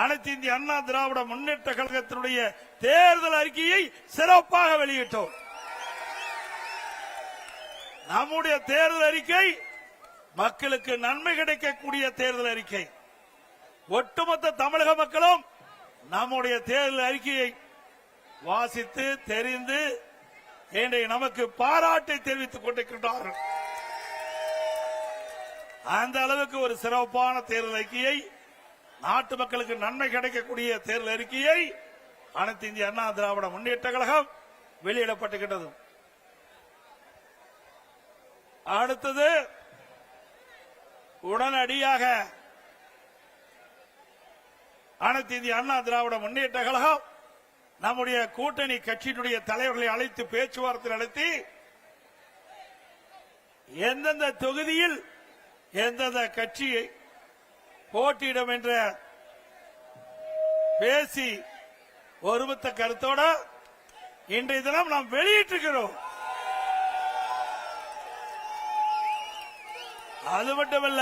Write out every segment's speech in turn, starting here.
அனைத்து இந்திய அண்ணா திராவிட முன்னேற்ற கழகத்தினுடைய தேர்தல் அறிக்கையை சிறப்பாக வெளியிட்டோம். நம்முடைய தேர்தல் அறிக்கை மக்களுக்கு நன்மை கிடைக்கக்கூடிய தேர்தல் அறிக்கை. ஒட்டுமொத்த தமிழக மக்களும் நம்முடைய தேர்தல் அறிக்கையை வாசித்து தெரிந்து இன்றைய நமக்கு பாராட்டை தெரிவித்துக் கொண்டிருக்கின்றார்கள். அந்த அளவுக்கு ஒரு சிறப்பான தேர்தல் அறிக்கையை, நாட்டு மக்களுக்கு நன்மை கிடைக்கக்கூடிய தேர்தல் அறிக்கையை அனைத்து இந்திய அண்ணா திராவிட முன்னேற்ற கழகம் வெளியிடப்பட்டுகின்றது. அடுத்தது உடனடியாக அனைத்து இந்திய அண்ணா திராவிட முன்னேற்ற கழகம் நம்முடைய கூட்டணி கட்சியினுடைய தலைவர்களை அழைத்து பேச்சுவார்த்தை நடத்தி எந்தெந்த தொகுதியில் எந்தெந்த கட்சியை போட்டியிடும் என்ற பேசி ஒருமித்த கருத்தோடு இன்றைய தினம் நாம் வெளியிட்டிருக்கிறோம். அது மட்டுமல்ல,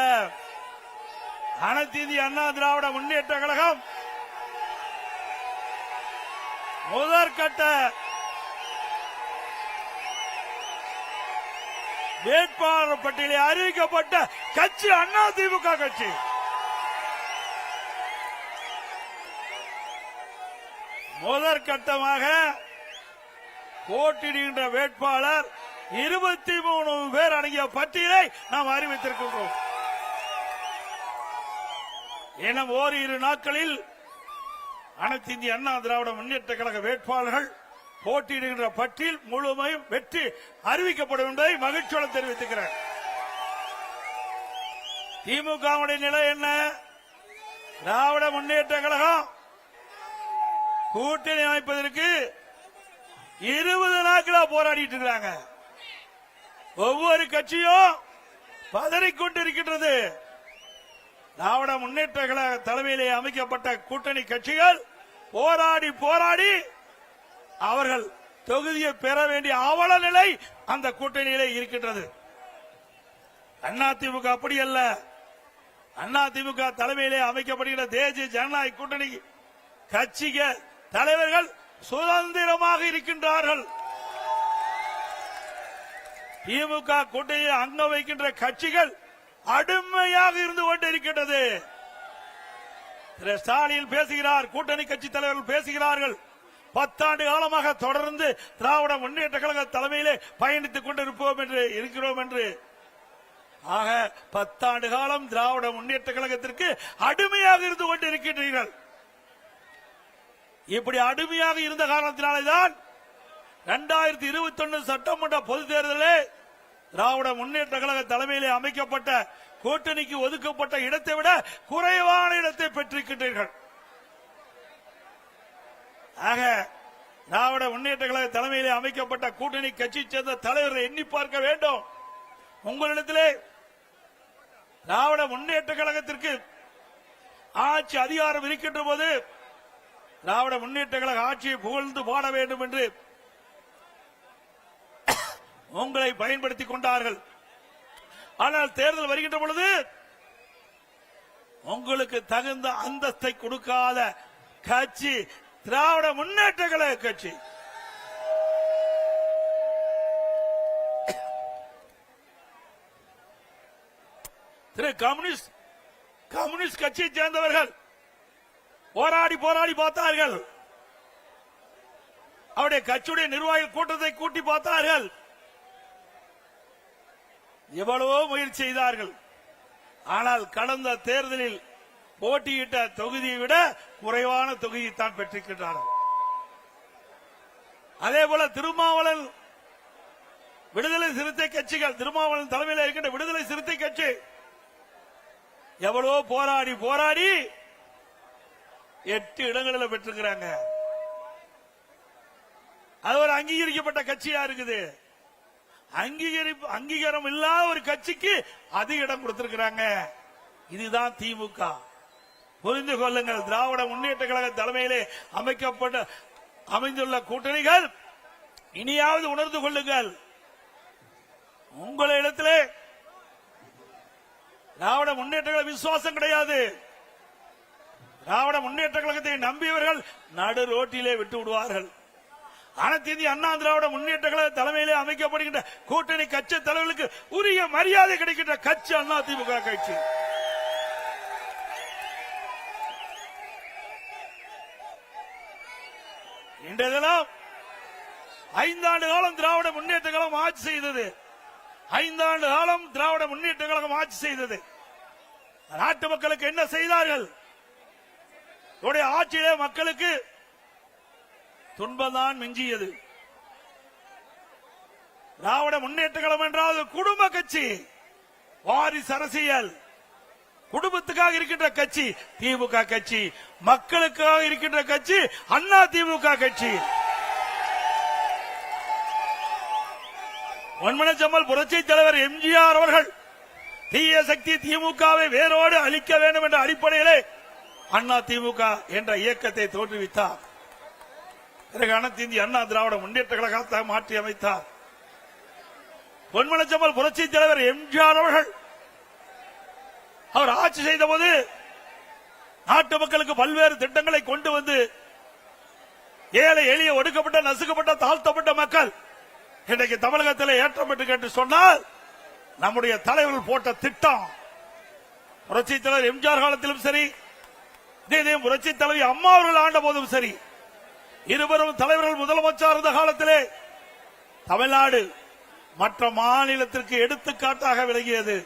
அனைத்து இந்திய அண்ணா திராவிட முன்னேற்ற கழகம் முதற்கட்ட வேட்பாளர் பட்டியலில் அறிவிக்கப்பட்ட கட்சி அதிமுக கட்சி. முதற்கட்டமாக போட்டியிடுகின்ற வேட்பாளர் 23 பேர் அடங்கிய பட்டியலை நாம் அறிவித்திருக்கின்றோம். இன்னும் ஓரிரு நாட்களில் அனைத்து இந்திய அண்ணா திராவிட முன்னேற்ற கழக வேட்பாளர்கள் போட்டியிடுகின்ற பட்டியல் முழுமையும் வெற்றி அறிவிக்கப்படும் என்பதை மகிழ்ச்சியோடு தெரிவித்துக்கிறேன். திமுகவுடைய நிலை என்ன? திராவிட முன்னேற்ற கழகம் கூட்டணி அமைப்பதற்கு 20 நாட்களா போராடிட்டு இருக்கிறாங்க. ஒவ்வொரு கட்சியும் பதறிக்கொண்டிருக்கின்றது. திராவிட முன்னேற்ற கழக தலைமையிலே அமைக்கப்பட்ட கூட்டணி கட்சிகள் போராடி போராடி அவர்கள் தொகுதியை பெற வேண்டிய அவல நிலை அந்த கூட்டணியிலே இருக்கின்றது. அதிமுக அப்படி அல்ல. அதிமுக தலைமையிலே அமைக்கப்படுகிற தேசிய ஜனநாயக கூட்டணி கட்சிகள் தலைவர்கள் சுதந்திரமாக இருக்கின்றார்கள். திமுக கூட்டணியை அங்க வைக்கின்ற கட்சிகள் அடிமையாக இருந்து கொண்டிருக்கின்றது. திரு ஸ்டாலின் பேசுகிறார், கூட்டணி கட்சி தலைவர்கள் பேசுகிறார்கள், 10 ஆண்டு காலமாக தொடர்ந்து திராவிட முன்னேற்ற கழக தலைமையிலே பயணித்துக் கொண்டிருப்போம் என்று இருக்கிறோம் என்று. ஆக 10 ஆண்டு காலம் திராவிட முன்னேற்ற கழகத்திற்கு அடிமையாக இருந்து கொண்டிருக்கின்றீர்கள். இப்படி அடிமையாக இருந்த காரணத்தினால்தான் 2021 சட்டமன்ற பொதுத் தேர்தலில் திராவிட முன்னேற்ற கழக தலைமையிலே அமைக்கப்பட்ட கூட்டணிக்கு ஒதுக்கப்பட்ட இடத்தை விட குறைவான இடத்தை பெற்றிருக்கின்றீர்கள். ஆக திராவிட முன்னேற்ற கழக தலைமையிலே அமைக்கப்பட்ட கூட்டணி கட்சியை சேர்ந்த தலைவர்களை எண்ணி பார்க்க வேண்டும். உங்களிடத்திலே திராவிட முன்னேற்ற கழகத்திற்கு ஆட்சி அதிகாரம் இருக்கின்ற போது திராவிட முன்னேற்ற கழக ஆட்சியை புகழ்ந்து பாட வேண்டும் என்று உங்களை பயன்படுத்திக் கொண்டார்கள். ஆனால் தேர்தல் வருகின்ற பொழுது உங்களுக்கு தகுந்த அந்தஸ்தை கொடுக்காத கட்சி திராவிட முன்னேற்ற கழக கட்சி. திரு கம்யூனிஸ்ட் கட்சியை சேர்ந்தவர்கள் போராடி போராடி பார்த்தார்கள். அவருடைய கட்சியுடைய நிர்வாகிகள் கூட்டத்தை கூட்டி பார்த்தார்கள். எவ்வளவோ முயற்சி செய்தார்கள். ஆனால் கடந்த தேர்தலில் போட்டியிட்ட தொகுதியை விட குறைவான தொகுதியை தான் பெற்றிருக்கின்றார்கள். அதே போல திருமாவளவன் விடுதலை சிறுத்தை கட்சிகள், திருமாவளவன் தலைமையில் இருக்கின்ற விடுதலை சிறுத்தை கட்சி எவ்வளவோ போராடி போராடி 8 இடங்களில் பெற்றிருக்கிறாங்க. அது ஒரு அங்கீகரிக்கப்பட்ட கட்சியா இருக்குது. அங்கீகாரம் இல்லாத ஒரு கட்சிக்கு அதிக இடம் கொடுத்திருக்கிறாங்க. இதுதான் திமுக. புரிந்து கொள்ளுங்கள். திராவிட முன்னேற்ற கழக தலைமையிலே அமைந்துள்ள கூட்டணிகள் இனியாவது உணர்ந்து கொள்ளுங்கள். உங்களிடத்திலே திராவிட முன்னேற்ற கழக விசுவாசம் கிடையாது. திராவிட முன்னேற்ற கழகத்தை நம்பியவர்கள் நடு ரோட்டிலே விட்டு விடுவார்கள். அனைத்து இந்திய அண்ணா திராவிட முன்னேற்ற கழக தலைமையிலே அமைக்கப்படுகின்ற கூட்டணி கட்சி தலைவர்களுக்கு உரிய மரியாதை கிடைக்கின்ற கட்சி அண்ணா திமுக கட்சி. இன்றைய தினம் 5 ஆண்டு காலம் திராவிட முன்னேற்ற கழகம் ஆட்சி செய்தது. 5 ஆண்டு காலம் திராவிட முன்னேற்ற கழகம் ஆட்சி செய்தது. நாட்டு மக்களுக்கு என்ன செய்தார்கள்? ஆட்சியிலே மக்களுக்கு துன்பம்தான் மிஞ்சியது. திராவிட முன்னேற்ற கழகம் என்றால் குடும்ப கட்சி, வாரிசு அரசியல், குடும்பத்துக்காக இருக்கின்ற கட்சி திமுக கட்சி, மக்களுக்காக இருக்கின்ற கட்சி அண்ணா திமுக கட்சி. பொன்மனச்செம்மல் புரட்சி தலைவர் எம்ஜிஆர் அவர்கள் தீய சக்தி திமுகவை வேரோடு அழிக்க வேண்டும் என்ற அடிப்படையிலே அண்ணா திமுக என்ற இயக்கத்தை தோற்றுவித்தார். பிறகு அனைத்து இந்திய அண்ணா திராவிட முன்னேற்ற கழகத்தை மாற்றி அமைத்தார். பொன்மனச்செம்மல் புரட்சி தலைவர் எம்ஜிஆர் அவர்கள் அவர் ஆட்சி செய்த போது நாட்டு மக்களுக்கு பல்வேறு திட்டங்களை கொண்டு வந்து ஏழை எளிய ஒடுக்கப்பட்ட நசுக்கப்பட்ட தாழ்த்தப்பட்ட மக்கள் இன்றைக்கு தமிழகத்தில் ஏற்றப்பட்டு கேட்டு சொன்னால் நம்முடைய தலைவர்கள் போட்ட திட்டம். புரட்சி தலைவர் எம்ஜிஆர் காலத்திலும் சரி, இதே புரட்சி தலைவி அம்மா அவர்கள் ஆண்ட போதும் சரி, இருவரும் தலைவர்கள் முதலமைச்சர் இருந்த காலத்திலே தமிழ்நாடு மற்ற மாநிலத்திற்கு எடுத்துக்காட்டாக விளங்கியது.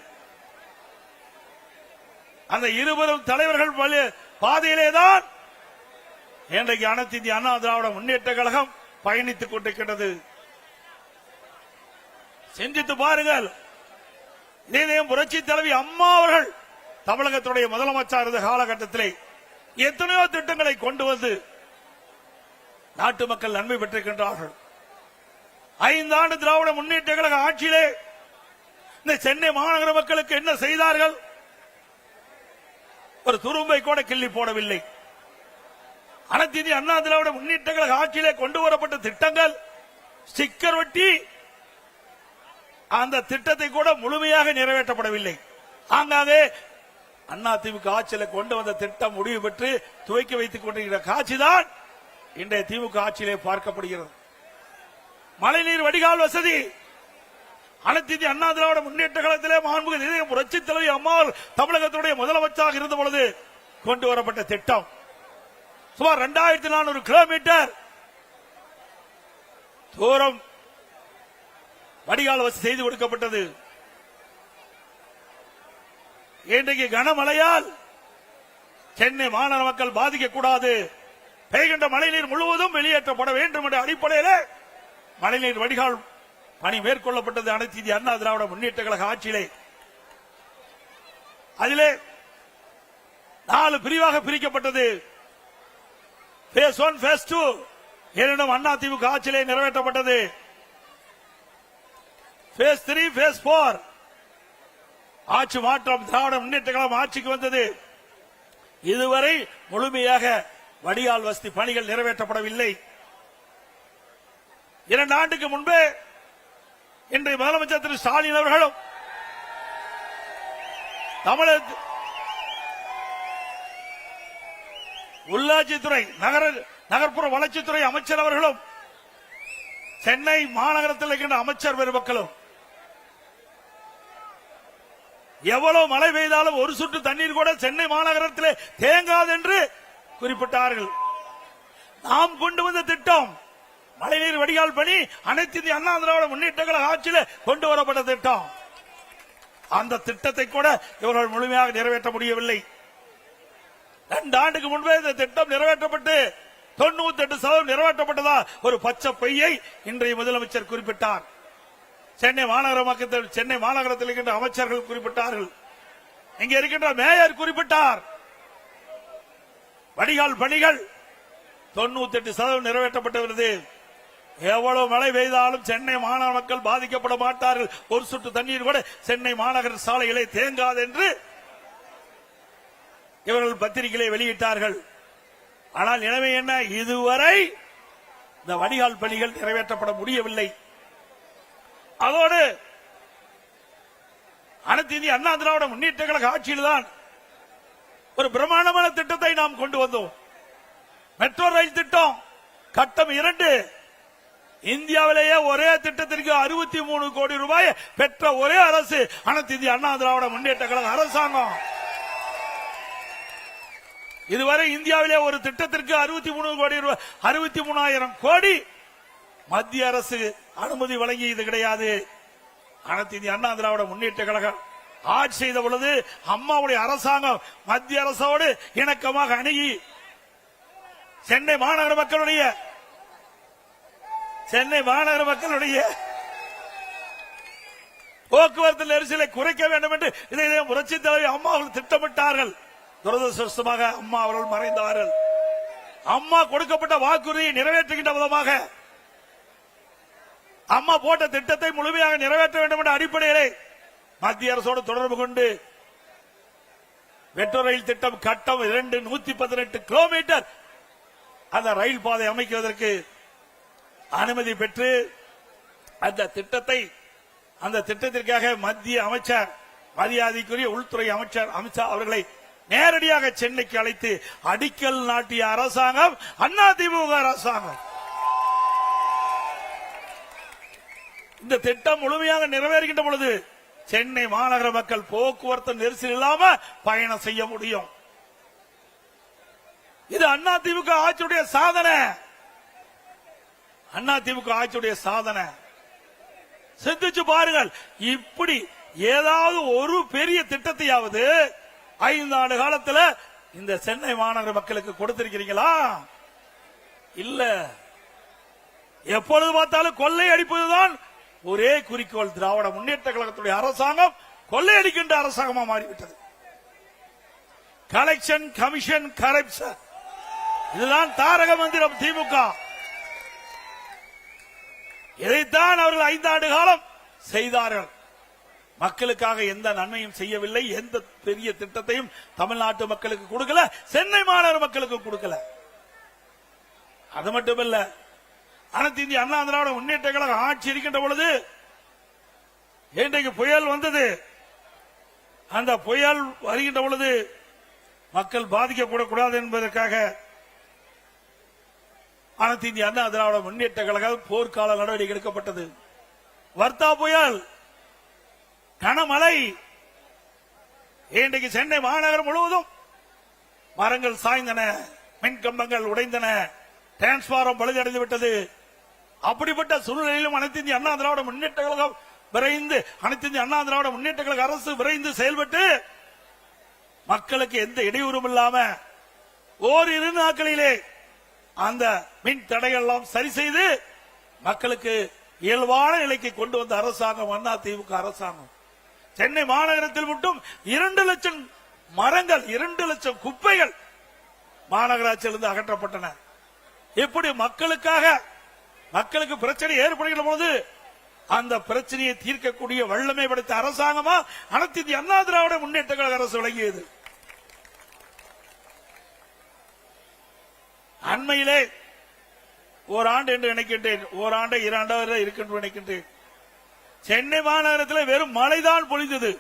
அந்த இருவரும் தலைவர்கள் பாதையிலேதான் இன்றைக்கு அனைத்து இந்திய அண்ணா திராவிட முன்னேற்ற கழகம் பயணித்துக் கொண்டிருக்கிறது. சிந்தித்து பாருங்கள். இதே புரட்சி தலைவி அம்மா அவர்கள் தமிழகத்துடைய முதலமைச்சர் இருந்த காலகட்டத்திலே எத்தனையோ திட்டங்களை கொண்டு வந்து நாட்டு மக்கள் நன்மை பெற்றிருக்கின்றார்கள். 5 ஆண்டு திராவிட முன்னேற்ற கழக ஆட்சியிலே இந்த சென்னை மாநகர மக்களுக்கு என்ன செய்தார்கள்? ஒரு துரும்பை கூட கிள்ளி போடவில்லை. அனைத்து இந்திய அண்ணா திராவிட முன்னேற்ற கழக ஆட்சியிலே கொண்டு வரப்பட்ட திட்டங்கள் ஸ்டிக்கர் ஒட்டி அந்த திட்டத்தை கூட முழுமையாக நிறைவேற்றப்படவில்லை. ஆங்காங்கே அண்ணா திமுக ஆட்சியில் கொண்டு வந்த திட்டம் முடிவு பெற்று துவக்கி வைத்துக் கொண்டிருக்கிற காட்சிதான் இன்றைய திமுக ஆட்சியிலே பார்க்கப்படுகிறது. மழைநீர் வடிகால் வசதி அனைத்து இந்திய அண்ணா திராவிட முன்னேற்ற கழகத்திலே மாண்புமிகு புரட்சி தலைவி அம்மா தமிழகத்துடைய முதலமைச்சராக இருந்த பொழுது கொண்டு வரப்பட்ட திட்டம் சுமார் 2400 கிலோமீட்டர் தூரம் வடிகால் வசதி செய்து கொடுக்கப்பட்டது. இன்றைக்கு கனமழையால் சென்னை மாநகர மக்கள் பாதிக்கக்கூடாது, பெய்கின்ற மழைநீர் முழுவதும் வெளியேற்றப்பட வேண்டும் என்ற அடிப்படையில் மழைநீர் வடிகால் பணி மேற்கொள்ளப்பட்டது அனைத்து இந்திய அண்ணா திராவிட முன்னேற்ற கழக ஆட்சியிலே. அதிலே 4 பிரிவாக பிரிக்கப்பட்டது. பேஸ் 1 பேஸ் 2 இரண்டும் அண்ணா திமுக ஆட்சியிலே நிறைவேற்றப்பட்டது. பேஸ் 3 பேஸ் 4 ஆட்சி மாற்றம் திராவிட முன்னேற்ற கழகம் ஆட்சிக்கு வந்தது. இதுவரை முழுமையாக வடிகால் வசதி பணிகள் நிறைவேற்றப்படவில்லை. 2 ஆண்டுக்கு முன்பே இன்றைய முதலமைச்சர் திரு ஸ்டாலின் அவர்களும் தமிழக உள்ளாட்சித்துறை நகர்ப்புற வளர்ச்சித்துறை அமைச்சர் அவர்களும் சென்னை மாநகரத்தில் இருக்கின்ற அமைச்சர் பெருமக்களும் எவ்வளவு மழை பெய்தாலும் ஒரு சொட்டு தண்ணீர் கூட சென்னை மாநகரத்திலே தேங்காது என்று குறிப்பிட்டார்கள். நாம் கொண்டு வந்த திட்டம் மழைநீர் வடிகால் பணி அனைத்து இந்திய அண்ணா திராவிட முன்னேற்ற கழக ஆட்சியில் கொண்டு வரப்பட்ட திட்டம். அந்த திட்டத்தை கூட இவர்கள் முழுமையாக நிறைவேற்ற முடியவில்லை. 2 ஆண்டுக்கு முன்பே இந்த திட்டம் நிறைவேற்றப்பட்டு 98% நிறைவேற்றப்பட்டதா ஒரு பச்சை பொய்யை இன்றைய முதலமைச்சர் குறிப்பிட்டார். சென்னை மாநகரத்தில் இருக்கின்ற அமைச்சர்கள் குறிப்பிட்டார்கள். இங்க இருக்கின்ற மேயர் குறிப்பிட்டார். வடிகால் பணிகள் 98% நிறைவேற்றப்பட்டுள்ளது. எவ்வளவு மழை பெய்தாலும் சென்னை மாநகர மக்கள் பாதிக்கப்பட மாட்டார்கள், ஒரு சொட்டு தண்ணீர் கூட சென்னை மாநகர சாலைகளை தேங்காது என்று இவர்கள் பத்திரிகைகளை வெளியிட்டார்கள். ஆனால் நிலைமை என்ன? இதுவரை இந்த வடிகால் பணிகள் நிறைவேற்றப்பட முடியவில்லை. அதோடு அனைத்து இந்திய அண்ணா திராவிட முன்னேற்ற கழக ஆட்சியில்தான் ஒரு பிரமாண்டமான திட்டத்தை நாம் திட்டம் கொண்டு வந்தோம். மெட்ரோ ரயில் திட்டம் கட்டம் 2 இந்தியாவிலேயே ஒரே திட்டத்திற்கு 63 கோடி ரூபாய் பெற்ற ஒரே அரசு அனைத்து இந்திய அண்ணா திராவிட முன்னேற்ற கழக அரசாங்கம். இதுவரை இந்தியாவிலே ஒரு திட்டத்திற்கு 63 கோடி ரூபாய் 63,000 கோடி மத்திய அரசு அனுமதி வழங்கியது கிடையாது. அனைத்து இந்திய அண்ணா திராவிட முன்னேற்ற கழகம் ஆட்சி செய்த பொழுது அம்மாவுடைய அரசாங்கம் மத்திய அரசோடு இணக்கமாக அணுகி சென்னை மாநகர மக்களுடைய போக்குவரத்து நெரிசலை குறைக்க வேண்டும் என்று இதை புரட்சி தலைவி அம்மா அவர்கள் திட்டமிட்டார்கள். துரதிருஷ்டவசமாக அம்மா அவர்கள் மறைந்தார்கள். அம்மா கொடுக்கப்பட்ட வாக்குறுதியை நிறைவேற்றுகின்ற விதமாக அம்மா போட்ட திட்டத்தை முழுமையாக நிறைவேற்ற வேண்டும் என்ற அடிப்படையிலே மத்திய அரசோடு தொடர்பு கொண்டு மெட்ரோ ரயில் திட்டம் கட்டம் 2 118 கிலோமீட்டர் அந்த ரயில் பாதை அமைக்குவதற்கு அனுமதி பெற்று அந்த திட்டத்திற்காக மத்திய அமைச்சர் மரியாதைக்குரிய உள்துறை அமைச்சர் அமித்ஷா அவர்களை நேரடியாக சென்னைக்கு அழைத்து அடிக்கல் நாட்டிய அரசாங்கம் அதிமுக அரசாங்கம். இந்த திட்டம் முழுமையாக நிறைவேறுகின்ற பொழுது சென்னை மாநகர மக்கள் போக்குவரத்து நெரிசல் இல்லாம பயணம் செய்ய முடியும். இது அதிமுக ஆட்சியுடைய சாதனை. அதிமுக ஆட்சியுடைய சாதனை சிந்திச்சு பாருங்கள். இப்படி ஏதாவது ஒரு பெரிய திட்டத்தையாவது 5 ஆண்டு காலத்தில் இந்த சென்னை மாநகர மக்களுக்கு கொடுத்திருக்கிறீங்களா? இல்ல. எப்பொழுது பார்த்தாலும் கொள்ளை அடிப்பதுதான் ஒரே குறிக்கோள். திராவிட முன்னேற்ற கழகத்துடைய அரசாங்கம் கொள்ளையடிக்கின்ற அரசாங்கமா மாறிவிட்டது. கலெக்ஷன், கமிஷன், கரப்ஷன், இதுதான் தாரக மந்திரம் திமுக. இதைத்தான் அவர்கள் 5 ஆண்டு காலம் செய்தார்கள். மக்களுக்காக எந்த நன்மையும் செய்யவில்லை. எந்த பெரிய திட்டத்தையும் தமிழ்நாட்டு மக்களுக்கு கொடுக்கல, சென்னை மாநகர மக்களுக்கு கொடுக்கல. அது மட்டுமல்ல, அனைத்து இந்திய அண்ணா திராவிட முன்னேற்ற கழகம் ஆட்சி இருக்கின்ற பொழுது இன்றைக்கு புயல் வந்தது. அந்த புயல் வருகின்ற பொழுது மக்கள் பாதிக்கப்படக்கூடாது என்பதற்காக அனைத்து இந்திய அண்ணா திராவிட முன்னேற்ற கழகம் போர்க்கால நடவடிக்கை எடுக்கப்பட்டது. வர்த்தா புயல், கனமழை, இன்றைக்கு சென்னை மாநகரம் முழுவதும் மரங்கள் சாய்ந்தன, மின்கம்பங்கள் உடைந்தன, டிரான்ஸ்பாரம் பழுதடைந்து விட்டது. அப்படிப்பட்ட சூழ்நிலையிலும் அனைத்து இந்திய அண்ணா திராவிட முன்னேற்ற கழகம் விரைந்து அரசு விரைந்து செயல்பட்டு மக்களுக்கு எந்த இடையூறும் இல்லாம ஓரிரு நாட்களிலே அந்த மின் தடைகள் எல்லாம் சரி செய்து மக்களுக்கு இயல்பான நிலைக்கு கொண்டு வந்த அரசாங்கம் அதிமுக அரசாங்கம். சென்னை மாநகரத்தில் மட்டும் 2 லட்சம் மரங்கள், 2 லட்சம் குப்பைகள் மாநகராட்சியிலிருந்து அகற்றப்பட்டன. இப்படி மக்களுக்கு பிரச்சனை ஏற்படுகிற போது அந்த பிரச்சனையை தீர்க்கக்கூடிய வல்லமை படைத்த அரசாங்கமா அனைத்து இந்திய அண்ணா திராவிட முன்னேற்ற கழக அரசு விளங்கியது. அண்மையிலே ஓராண்டு என்று நினைக்கின்றேன், ஓராண்டு 2 ஆண்டு இருக்கின்ற நினைக்கின்றேன், சென்னை மாநகரத்தில் வெறும் மழைதான் பொழிந்தது.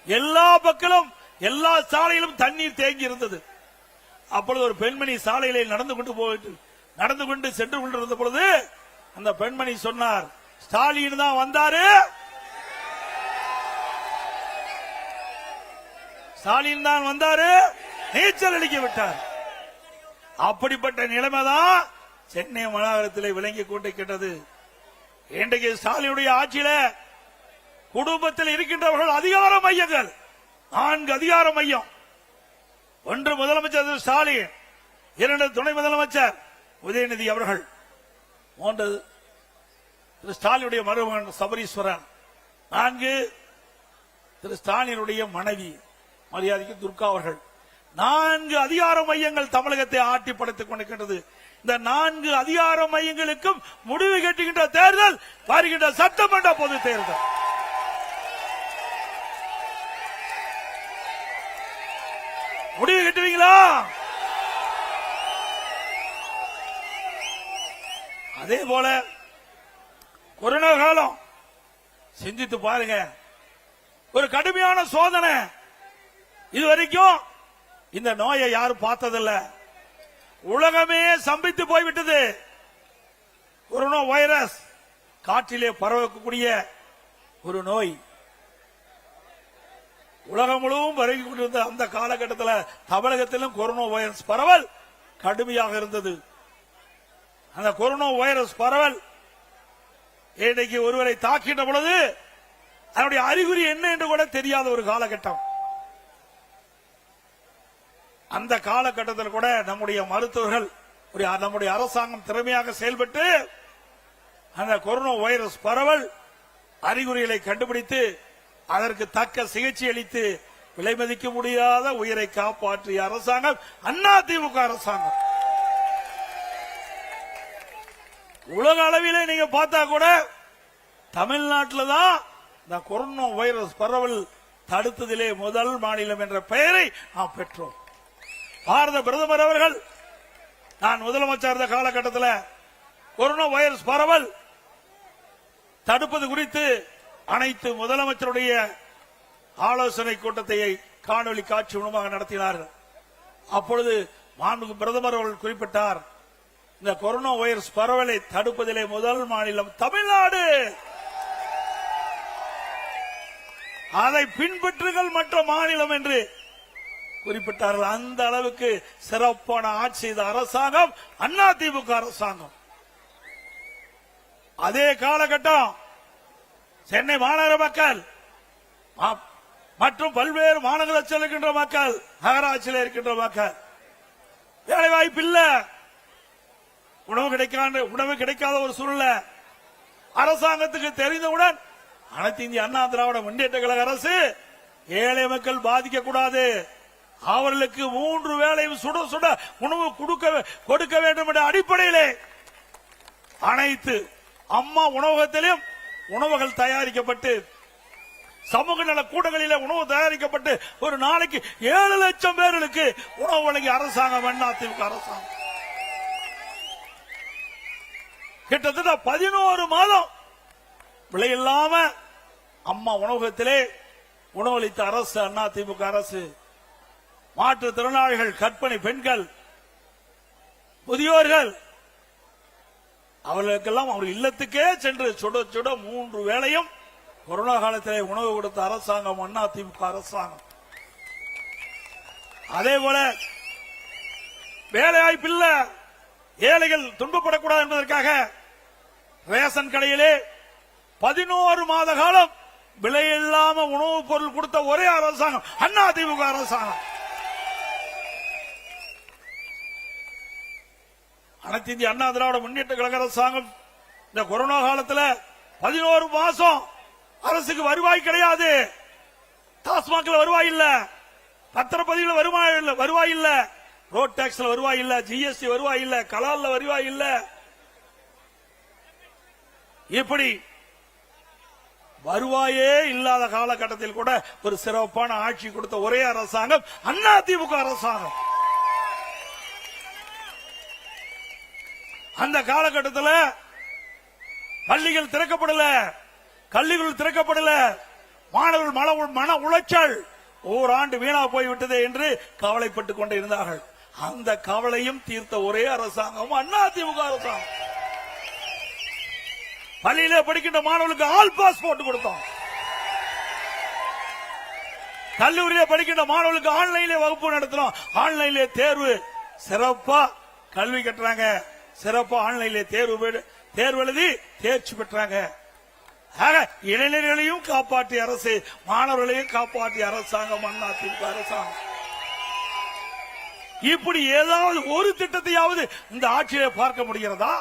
எல்லா பக்கமும் எல்லா சாலையிலும் தண்ணீர் தேங்கி இருந்தது. அப்பொழுது ஒரு பெண்மணி சாலையிலே நடந்து கொண்டு சென்று கொண்டிருந்த பொழுது அந்த பெண்மணி சொன்னார், ஸ்டாலின் தான் வந்தாரு, நீச்சல் அடிக்க விட்டார். அப்படிப்பட்ட நிலைமைதான் சென்னை மாநகரத்தில் விளங்கி கொண்டிருக்கிறது. இன்றைக்கு ஸ்டாலினுடைய ஆட்சியில குடும்பத்தில் இருக்கின்றவர்கள் அதிகார மையங்கள் 4 அதிகார மையம். 1 முதலமைச்சர் ஸ்டாலின், 2 துணை முதலமைச்சர் உதயநிதி அவர்கள், 3 திரு ஸ்டாலினுடைய மருமகன் சபரீஸ்வரன், 4 திரு ஸ்டாலினுடைய மனைவி மரியாதைக்கு துர்கா அவர்கள். 4 அதிகார மையங்கள் தமிழகத்தை ஆட்டி படைத்துக் கொண்டிருக்கின்றது. இந்த 4 அதிகார மையங்களுக்கும் முடிவு கட்டுகின்ற தேர்தல் வருகின்ற சட்டமன்ற பொது தேர்தல். முடிவு கட்டுவீங்களா? அதே போல கொரோனா காலம் சிந்தித்து பாருங்க, ஒரு கடுமையான சோதனை. இதுவரைக்கும் இந்த நோயை யாரும் பார்த்ததில்ல. உலகமே சம்பித்து போய்விட்டது. கொரோனா வைரஸ் காற்றிலே பரவக்கூடிய ஒரு நோய். உலகம் முழுவதும் பரவி கொண்டிருந்த அந்த காலகட்டத்தில் தமிழகத்திலும் கொரோனா வைரஸ் பரவல் கடுமையாக இருந்தது. அந்த கொரோனா வைரஸ் பரவல் இன்றைக்கு ஒருவரை தாக்கின்ற பொழுது அதனுடைய அறிகுறி என்ன என்று கூட தெரியாத ஒரு காலகட்டம். அந்த காலகட்டத்தில் கூட நம்முடைய மருத்துவர்கள், நம்முடைய அரசாங்கம் திறமையாக செயல்பட்டு அந்த கொரோனா வைரஸ் பரவல் அறிகுறிகளை கண்டுபிடித்து அதற்கு தக்க சிகிச்சை அளித்து விலை மதிக்க முடியாத உயிரை காப்பாற்றிய அரசாங்கம் அதிமுக அரசாங்கம். உலக அளவிலே நீங்க பார்த்தா கூட தமிழ்நாட்டில் தான் இந்த கொரோனா வைரஸ் பரவல் தடுத்ததிலே முதல் மாநிலம் என்ற பெயரை நாம் பெற்றோம். பாரத பிரதமர் அவர்கள் நான் முதலமைச்சர் இருந்த காலகட்டத்தில் கொரோனா வைரஸ் பரவல் தடுப்பது குறித்து அனைத்து முதலமைச்சருடைய ஆலோசனை கூட்டத்தை காணொலி காட்சி மூலமாக நடத்தினார்கள். அப்பொழுது மாண்புமிகு பிரதமர் அவர்கள் குறிப்பிட்டார், இந்த கொரோனா வைரஸ் பரவலை தடுப்பதிலே முதல் மாநிலம் தமிழ்நாடு. அதை பின்பற்றுங்கள் மற்ற மாநிலம் என்று குறிப்பிட்டார்கள். அந்த அளவுக்கு சிறப்பான ஆட்சி செய்த அரசாங்கம் அதிமுக அரசாங்கம். அதே காலகட்டம் சென்னை மாநகர மக்கள் மற்றும் பல்வேறு மாநகராட்சியில் இருக்கின்ற மக்கள், நகராட்சியில் இருக்கின்ற மக்கள் வேலை வாய்ப்பு இல்ல, உணவு கிடைக்காத ஒரு சூழ்நிலை. அரசாங்கத்துக்கு தெரிந்தவுடன் அனைத்து இந்திய அண்ணா திராவிட முன்னேற்ற கழக அரசு ஏழை மக்கள் பாதிக்க கூடாது, அவர்களுக்கு 3 வேளையும் சுட சுட உணவு கொடுக்க வேண்டும் என்ற அடிப்படையிலே அனைத்து அம்மா உணவகத்திலும் உணவுகள் தயாரிக்கப்பட்டு சமூக நல கூட்டங்களில் உணவு தயாரிக்கப்பட்டு ஒரு நாளைக்கு 7 லட்சம் பேர்களுக்கு உணவு வழங்கிய அரசாங்கம் அதிமுக அரசாங்கம். கிட்டத்தட்ட 11 மாதம் விலையில்லாம அம்மா உணவகத்திலே உணவளித்த அரசு அதிமுக அரசு. மாற்றுத்திறனாளிகள், கர்ப்பிணி பெண்கள், முதியோர்கள் அவர்களுக்கெல்லாம் அவர் இல்லத்துக்கே சென்று சுட சுட 3 வேளையும் கொரோனா காலத்திலே உணவு கொடுத்த அரசாங்கம் அதிமுக அரசாங்கம். அதே போல வேலைவாய்ப்பு இல்ல, ஏழைகள் துன்பப்படக்கூடாது என்பதற்காக ரேஷன் கடையிலே 11 மாத காலம் விலையில்லாம உணவுப் பொருள் கொடுத்த ஒரே அரசாங்கம் அதிமுக அரசாங்கம். அனைத்து இந்திய அண்ணா திராவிட முன்னேற்ற கழக அரசாங்கம் இந்த கொரோனா காலத்தில் 11 மாசம் அரசுக்கு வருவாய் கிடையாது. டாஸ்மாக்ல வருவாய் இல்ல, பத்திரப்பதிவுல வருவாய் இல்ல, ரோட் டாக்ஸ்ல வருவாய் இல்ல, ஜிஎஸ்டி வருவாய் இல்ல, கலால்ல வருவாய் இல்ல. இப்படி வருவாயே இல்லாத காலகட்டத்தில் கூட ஒரு சிறப்பான ஆட்சி கொடுத்த ஒரே அரசாங்கம் அதிமுக அரசாங்கம். அந்த காலகட்டத்தில் பள்ளிகள் திறக்கப்படல, கல்விகள் திறக்கப்படல, மாணவர்கள் மன உளைச்சல், ஓராண்டு வீணா போய்விட்டது என்று கவலைப்பட்டுக் கொண்டு இருந்தார்கள். அந்த கவலையும் தீர்த்த ஒரே அரசாங்கம் அதிமுக அரசாங்கம். பள்ளியிலே படிக்கின்ற மாணவர்களுக்கு ஆல் பாஸ் போட்டு கொடுத்தோம். கல்லூரியிலே படிக்கின்ற மாணவர்களுக்கு ஆன்லைன்ல வகுப்பு நடத்தினோம். ஆன்லைன்ல தேர்வு, சிறப்பா கல்வி கட்டுறாங்க, சிறப்பா ஆன்லைன்ல தேர்வு எழுதி தேர்ச்சி பெற்றாங்க. இளைஞர்களையும் காப்பாற்றிய அரசு, மாணவர்களையும் காப்பாற்றிய அரசாங்கம் அதிமுக அரசாங்கம். இப்படி ஏதாவது ஒரு திட்டத்தையாவது இந்த ஆட்சியை பார்க்க முடிகிறதா?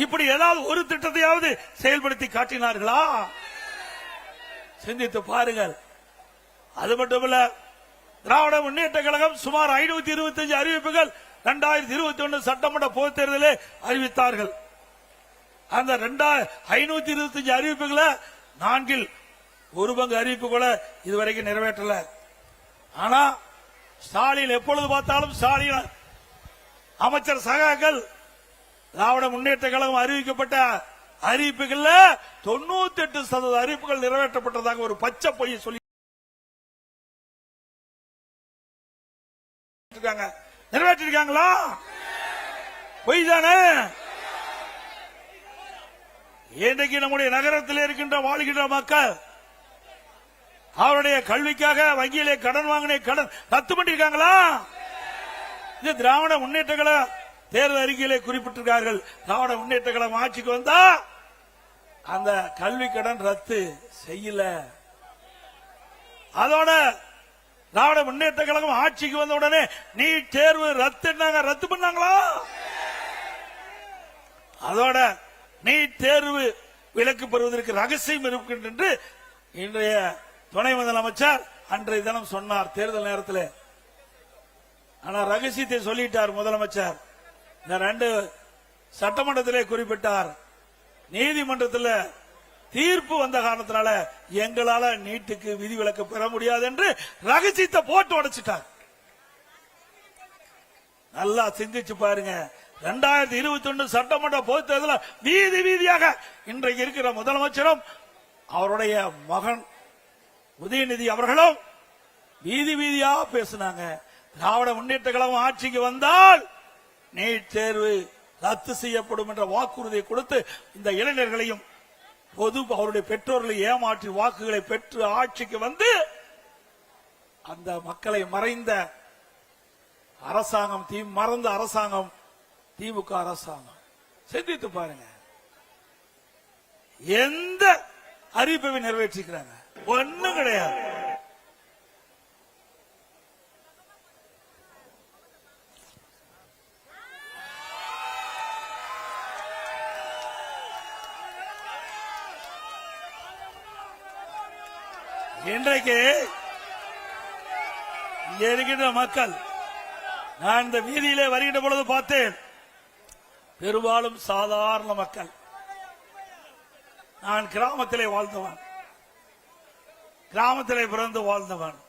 இப்படி ஏதாவது ஒரு திட்டத்தையாவது செயல்படுத்தி காட்டினார்களா? சிந்தித்து பாருங்கள். அது மட்டுமல்ல, திராவிட முன்னேற்ற கழகம் சுமார் 525 அறிவிப்புகள் 2021 சட்டமன்ற பொதுத் தேர்தலில் அறிவித்தார்கள். அந்த 525 அறிவிப்புகளை 4 ஒரு பங்கு அறிவிப்பு கூட இதுவரைக்கும் நிறைவேற்றல. ஆனா ஸ்டாலின் எப்பொழுது பார்த்தாலும் ஸ்டாலின் அமைச்சர் சகாக்கள் திராவிட முன்னேற்ற கழகம் அறிவிக்கப்பட்ட அறிவிப்புகள்ல 98% அறிவிப்புகள் நிறைவேற்றப்பட்டதாக ஒரு பச்சை பொய்யை சொல்லி நிறைவேற்றிருக்காங்களா? பொய் தானே. இன்றைக்கு நம்முடைய நகரத்தில் இருக்கின்ற வாழ்கின்ற மக்கள் அவருடைய கல்விக்காக வங்கியிலே கடன் வாங்கின கடன் ரத்து பண்ணிருக்காங்களா? இது திராவிட முன்னேற்ற கழக தேர்தல் அறிக்கையிலே குறிப்பிட்டிருக்கார்கள். திராவிட முன்னேற்ற கழகம் ஆட்சிக்கு வந்தா அந்த கல்வி கடன் ரத்து செய்யல. அதோட திராவிட முன்னேற்ற கழகம் ஆட்சிக்கு வந்த உடனே நீட் தேர்வு ரத்து பண்ணாங்களா? அதோட நீட் தேர்வு விலக்கு பெறுவதற்கு ரகசியம் இருக்கின்ற என்று இன்றைய துணை முதலமைச்சர் அன்றைய தினம் சொன்னார் தேர்தல் நேரத்தில். ஆனா ரகசியத்தை சொல்லிட்டார் முதலமைச்சர். இந்த 2 சட்டமன்றத்திலே குறிப்பிட்டார். நீதிமன்றத்தில் தீர்ப்பு வந்த காரணத்தினால எங்களால நீட்டுக்கு விதிவிலக்கு பெற முடியாது என்று ரகசியத்தை போட்டு உடைச்சிட்டார். நல்லா சிந்திச்சு பாருங்க. 2021 சட்டமன்ற பொதுத் தேர்தலில் வீதி வீதியாக இன்றைக்கு இருக்கிற முதலமைச்சரும் அவருடைய மகன் உதயநிதி அவர்களும் வீதி வீதியா பேசினாங்க. திராவிட முன்னேற்ற கழகம் ஆட்சிக்கு வந்தால் நீட் தேர்வு ரத்து செய்யப்படும் என்ற வாக்குறுதியை கொடுத்து இந்த இளைஞர்களையும் அவருடைய பெற்றோர்களை ஏமாற்றி வாக்குகளை பெற்று ஆட்சிக்கு வந்து அந்த மக்களை மறைந்த அரசாங்கம் மறந்த அரசாங்கம் திமுக அரசாங்கம். சிந்தித்து பாருங்க. எந்த அறிவிப்பை நிறைவேற்றிக்கிறாங்க? ஒண்ணும் கிடையாது. இன்றைக்கு இங்கே இருக்கின்ற மக்கள், நான் இந்த வீதியிலே வருகின்ற பொழுது பார்த்தேன், பெரும்பாலும் சாதாரண மக்கள். நான் கிராமத்திலே வாழ்ந்தவன், கிராமத்திலே பிறந்து வாழ்ந்தவன்,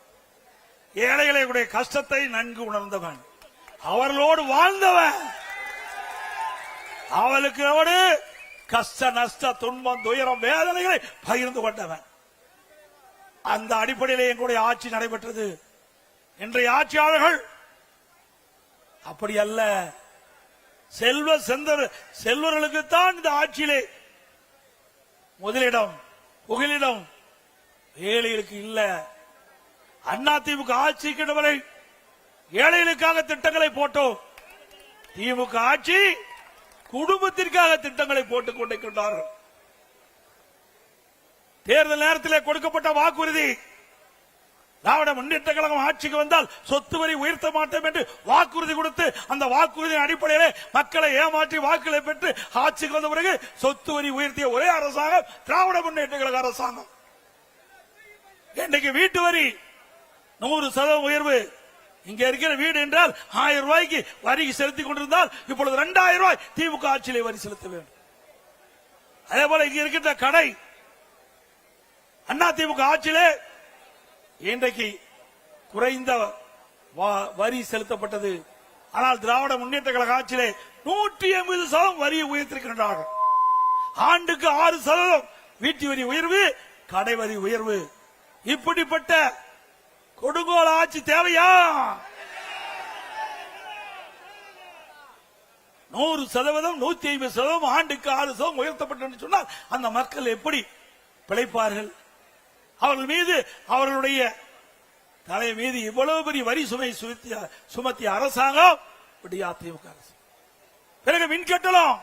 ஏழைகளுடைய கஷ்டத்தை நன்கு உணர்ந்தவன், அவர்களோடு வாழ்ந்தவன், அவளுக்கு கஷ்ட நஷ்ட துன்பம் துயரம் வேதனைகளை பகிர்ந்து கொண்டவன். அந்த அடிப்படையில் எங்களுடைய ஆட்சி நடைபெற்றது. இன்றைய ஆட்சியாளர்கள் அப்படி அல்ல. செல்வர்களுக்குத்தான் இந்த ஆட்சியிலே முதலிடம் புகலிடம், ஏழைகளுக்கு இல்ல. அதிமுக ஆட்சிக்கு வரை ஏழைகளுக்காக திட்டங்களை போட்டோம். திமுக ஆட்சி குடும்பத்திற்காக திட்டங்களை போட்டுக் கொண்டிருக்கின்றார்கள். தேர்தல் நேரத்தில் கொடுக்கப்பட்ட வாக்குறுதி, திராவிட முன்னேற்ற கழகம் ஆட்சிக்கு வந்தால் சொத்து வரி உயர்த்த மாட்டோம் என்று வாக்குறுதி கொடுத்து அந்த வாக்குறுதியின் அடிப்படையிலே மக்களை ஏமாற்றி வாக்குகளை பெற்று ஆட்சிக்கு வந்த பிறகு சொத்து வரி உயர்த்திய ஒரே அரசாங்கம் திராவிட முன்னேற்ற கழக அரசாங்கம். இன்றைக்கு வீட்டு வரி 100% உயர்வு. இங்க இருக்கிற வீடு என்றால் 1000 ரூபாய்க்கு வரி செலுத்திக் கொண்டிருந்தால் இப்பொழுது 2000 ரூபாய் திமுக ஆட்சியிலே வரி செலுத்த வேண்டும். அதே போல இங்க இருக்கின்ற கடை அதிமுக ஆட்சியிலே இன்றைக்கு குறைந்த வரி செலுத்தப்பட்டது. ஆனால் திராவிட முன்னேற்ற கழக ஆட்சியிலே 180% வரியை உயர்த்திருக்கின்றார்கள். ஆண்டுக்கு 6% வீட்டு வரி உயர்வு, கடை வரி உயர்வு. இப்படிப்பட்ட கொடுங்கோல ஆட்சி தேவையா? 100%, 150%, ஆண்டுக்கு 6% உயர்த்தப்பட்டு சொன்னால் அந்த மக்கள் எப்படி பிழைப்பார்கள்? அவர்கள் மீது, அவர்களுடைய தலை மீது இவ்வளவு பெரிய வரி சுமை சுமத்திய அரசாங்கம் அதிமுக அரசு. பிறகு மின்கட்டணம்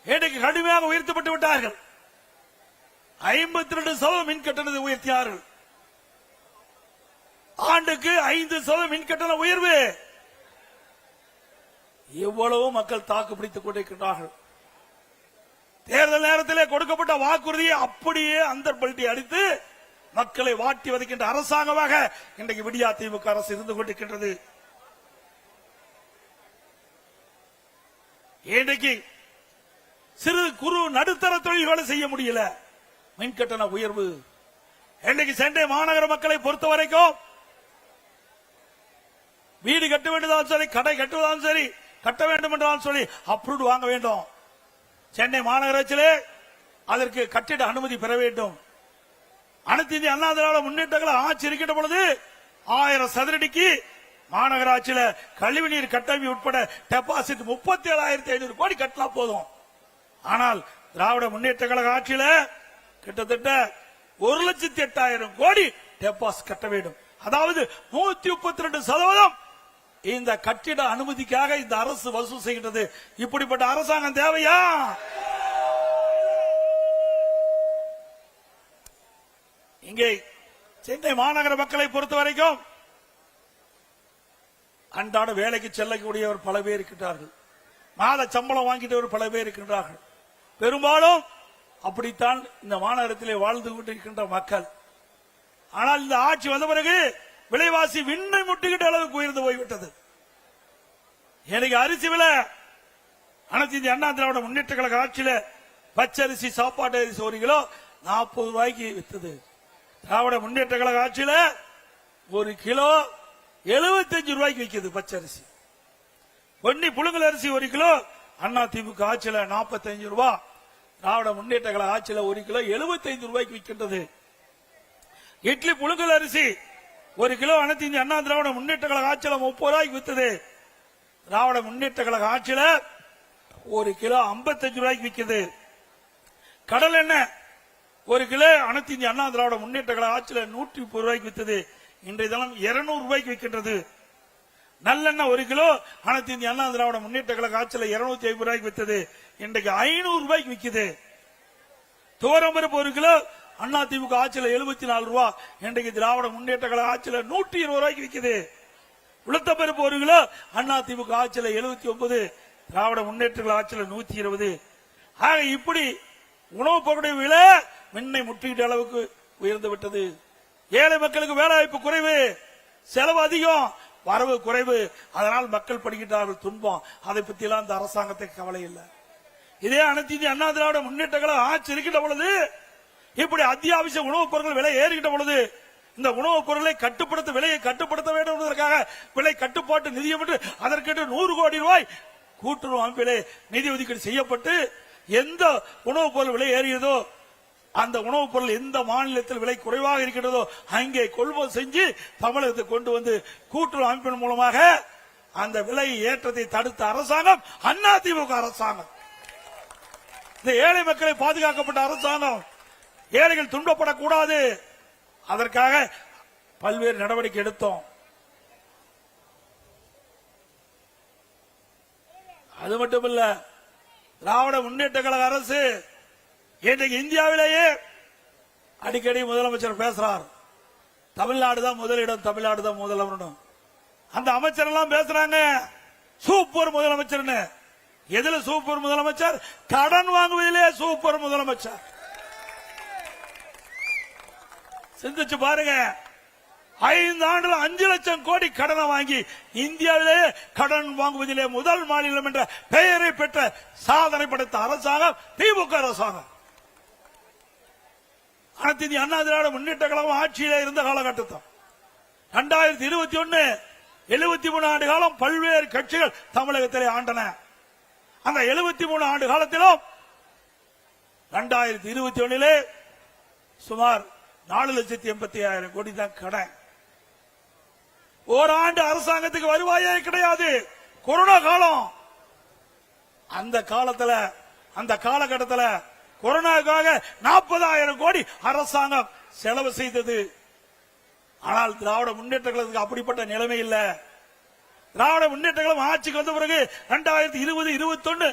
இன்றைக்கு கடுமையாக உயர்த்தப்பட்டு விட்டார்கள். 52% மின்கட்டணத்தை உயர்த்தியார்கள். ஆண்டுக்கு 5% மின்கட்டண உயர்வு. எவ்வளவு மக்கள் தாக்கு பிடித்துக் கொண்டிருக்கிறார்கள். தேர்தல் நேரத்திலே கொடுக்கப்பட்ட வாக்குறுதியை அப்படியே அந்தர்பல்ட்டி அடித்து மக்களை வாட்டி வதைக்கின்ற அரசாங்கமாக இன்றைக்கு அதிமுக அரசு இருந்து கொண்டிருக்கின்றது. இன்றைக்கு சிறு குறு நடுத்தர தொழில்களை செய்ய முடியல. மின்கட்டண உயர்வு. இன்றைக்கு சென்னை மாநகர மக்களை பொறுத்த வரைக்கும் வீடு கட்ட வேண்டியதாலும் சரி, கடை கட்டுவதாலும் சரி, கட்ட வேண்டும் என்றாலும் சொல்லி அப்ரூவ் வாங்க வேண்டும். சென்னை மாநகராட்சியிலே அதற்கு கட்டிட அனுமதி பெற வேண்டும். அனைத்து இந்திய அண்ணா திராவிட முன்னேற்ற கழகம் ஆட்சி இருக்கின்ற பொழுது 1000 சதுரடிக்கு மாநகராட்சியில கழிவுநீர் கட்டமைப்பு உட்பட டெபாசிட் 37,500 கோடி கட்டலாம் போதும். ஆனால் திராவிட முன்னேற்ற கழக ஆட்சியில கிட்டத்தட்ட 1,08,000 கோடி டெபாசிட் கட்ட வேண்டும். அதாவது 132% இந்த கட்டிட அனுமதிக்காக இந்த அரசு வசூல் செய்கின்றது. இப்படிப்பட்ட அரசாங்கம் தேவையா? இங்கே சென்னை மாநகர மக்களை பொறுத்த வரைக்கும் அன்றாட வேலைக்கு செல்லக்கூடியவர் பல பேர் இருக்கின்றார்கள். மாத சம்பளம் வாங்கிட்டவர் பல பேர் இருக்கின்றார்கள். பெரும்பாலும் அப்படித்தான் இந்த மாநகரத்திலே வாழ்ந்து கொண்டிருக்கின்ற மக்கள். ஆனால் இந்த ஆட்சி வந்த பிறகு விலைவாசி விண்ணை முட்டுகின்ற அளவுக்கு உயர்ந்து போய்விட்டது. எனக்கு அரிசி விலை அனைத்து இந்திய அண்ணா திராவிட முன்னேற்ற கழக ஆட்சியில பச்சரிசி சாப்பாட்டு அரிசி 1 கிலோ 40 ரூபாய்க்கு வித்தது. திராவிட முன்னேற்ற கழக ஆட்சியில 1 கிலோ 75 ரூபாய்க்கு விற்கிறது பச்சரிசி. பொன்னி புழுங்கல் அரிசி 1 கிலோ அண்ணா திமுக ஆட்சியில 45 ரூபாய். திராவிட முன்னேற்ற கழக ஆட்சியில 1 கிலோ 75 ரூபாய்க்கு விற்கின்றது. இட்லி புழுங்கல் அரிசி 1 கிலோ அனைத்து இந்திய அண்ணா திராவிட முன்னேற்ற கழக ஆட்சியில 30 ரூபாய்க்கு வித்தது. திராவிட முன்னேற்ற கழக ஆட்சியில 1 கிலோ 55 ரூபாய்க்கு விற்கிறது. கடல் எண்ணெய் 1 கிலோ அனைத்து இந்திய அண்ணா திராவிட முன்னேற்ற கழக ஆட்சியில 130 ரூபாய்க்கு வித்தது. இன்றைய தினம் 200 ரூபாய்க்கு விற்கின்றது. நல்லெண்ணெய் 1 கிலோ அனைத்து இந்திய அண்ணா திராவிட முன்னேற்ற கழக ஆட்சியில 250 ரூபாய்க்கு வித்தது. இன்றைக்கு 500 ரூபாய்க்கு விற்குது. துவரம்பருப்பு 1 கிலோ அண்ணா திமுக ஆட்சியில 74 ரூபாய். இன்றைக்கு திராவிட முன்னேற்ற கழக ஆட்சியில 120 ரூபாய்க்கு விற்குது. உளுத்தம்பருப்பு 1 கிலோ அண்ணா திமுக ஆட்சியில 79, திராவிட முன்னேற்ற கழக ஆட்சியில 120. ஆக இப்படி உணவுப் பொருளுடைய விலை மின்னை முற்றுகின்ற அளவுக்கு உயர்ந்து விட்டது. ஏழை மக்களுக்கு வேலை வாய்ப்பு குறைவு, செலவு அதிகம், வரவு குறைவு. அதனால் மக்கள் படுகின்றார்கள் துன்பம். அதை பத்தி எல்லாம் இந்த அரசாங்கத்துக்கு கவலை இல்லை. இதே அனைத்து இந்திய அண்ணா திராவிட முன்னேற்ற கழக ஆட்சி இருக்கின்ற பொழுது இப்படி அத்தியாவசிய உணவுப் பொருட்கள் விலை ஏறுகின்ற பொழுது இந்த உணவுப் பொருளை கட்டுப்படுத்த விலையை கட்டுப்படுத்த வேண்டும் என்பதற்காக விலை கட்டுப்பாட்டு நிதியம் என்று அதற்கென்று 100 கோடி ரூபாய் கூட்டுறவு அமைப்பிலே நிதி ஒதுக்கீடு செய்யப்பட்டு எந்த உணவுப் பொருள் விலை ஏறியதோ அந்த உணவுப் பொருள் எந்த மாநிலத்தில் விலை குறைவாக இருக்கின்றதோ அங்கே கொள்முதல் செஞ்சு தமிழகத்தை கொண்டு வந்து கூட்டுறவு அமைப்பின் மூலமாக அந்த விலை ஏற்றத்தை தடுத்த அரசாங்கம் அதிமுக அரசாங்கம். இந்த ஏழை மக்களை பாதுகாக்கப்பட்ட அரசாங்கம். ஏழைகள் துன்பப்படக்கூடாது, அதற்காக பல்வேறு நடவடிக்கை எடுத்தோம். அது மட்டுமல்ல, திராவிட முன்னேற்ற கழக அரசு இன்றைக்கு இந்தியாவிலேயே அடிக்கடி முதலமைச்சர் பேசுறார், தமிழ்நாடு தான் முதலிடம், தமிழ்நாடு தான் முதலமைச்சர். அந்த அமைச்சர் எல்லாம் பேசுறாங்க சூப்பர் முதலமைச்சர். எதுல சூப்பர் முதலமைச்சர்? கடன் வாங்குவதிலே சூப்பர் முதலமைச்சர். சிந்திச்சு பாருங்க, 5 ஆண்டுகள் 5 லட்சம் கோடி கடனை வாங்கி இந்தியாவிலே கடன் வாங்குவதிலே முதல் மாநிலம் என்ற பெயரை பெற்ற சாதனை படைத்த அரசாங்கம் திமுக அரசாங்கம். அனைத்து இந்திய அண்ணா திராவிட முன்னேற்ற கழகம் ஆட்சியிலே இருந்த காலகட்டத்தில் 2021 73 ஆண்டு காலம் பல்வேறு கட்சிகள் தமிழகத்திலே ஆண்டன. அந்த 73 ஆண்டு காலத்திலும் 2021 சுமார் 4,85,000 கோடி தான் கடன். ஓராண்டு அரசாங்கத்துக்கு வருவாயே கிடையாது. கொரோனா காலம். அந்த காலத்துல அந்த காலகட்டத்தில் கொரோனாவுக்காக 40,000 கோடி அரசாங்கம் செலவு செய்தது. ஆனால் திராவிட முன்னேற்ற கழகத்துக்கு அப்படிப்பட்ட நிலைமை இல்லை. திராவிட முன்னேற்ற கழகம் ஆட்சிக்கு வந்த பிறகு 2020-21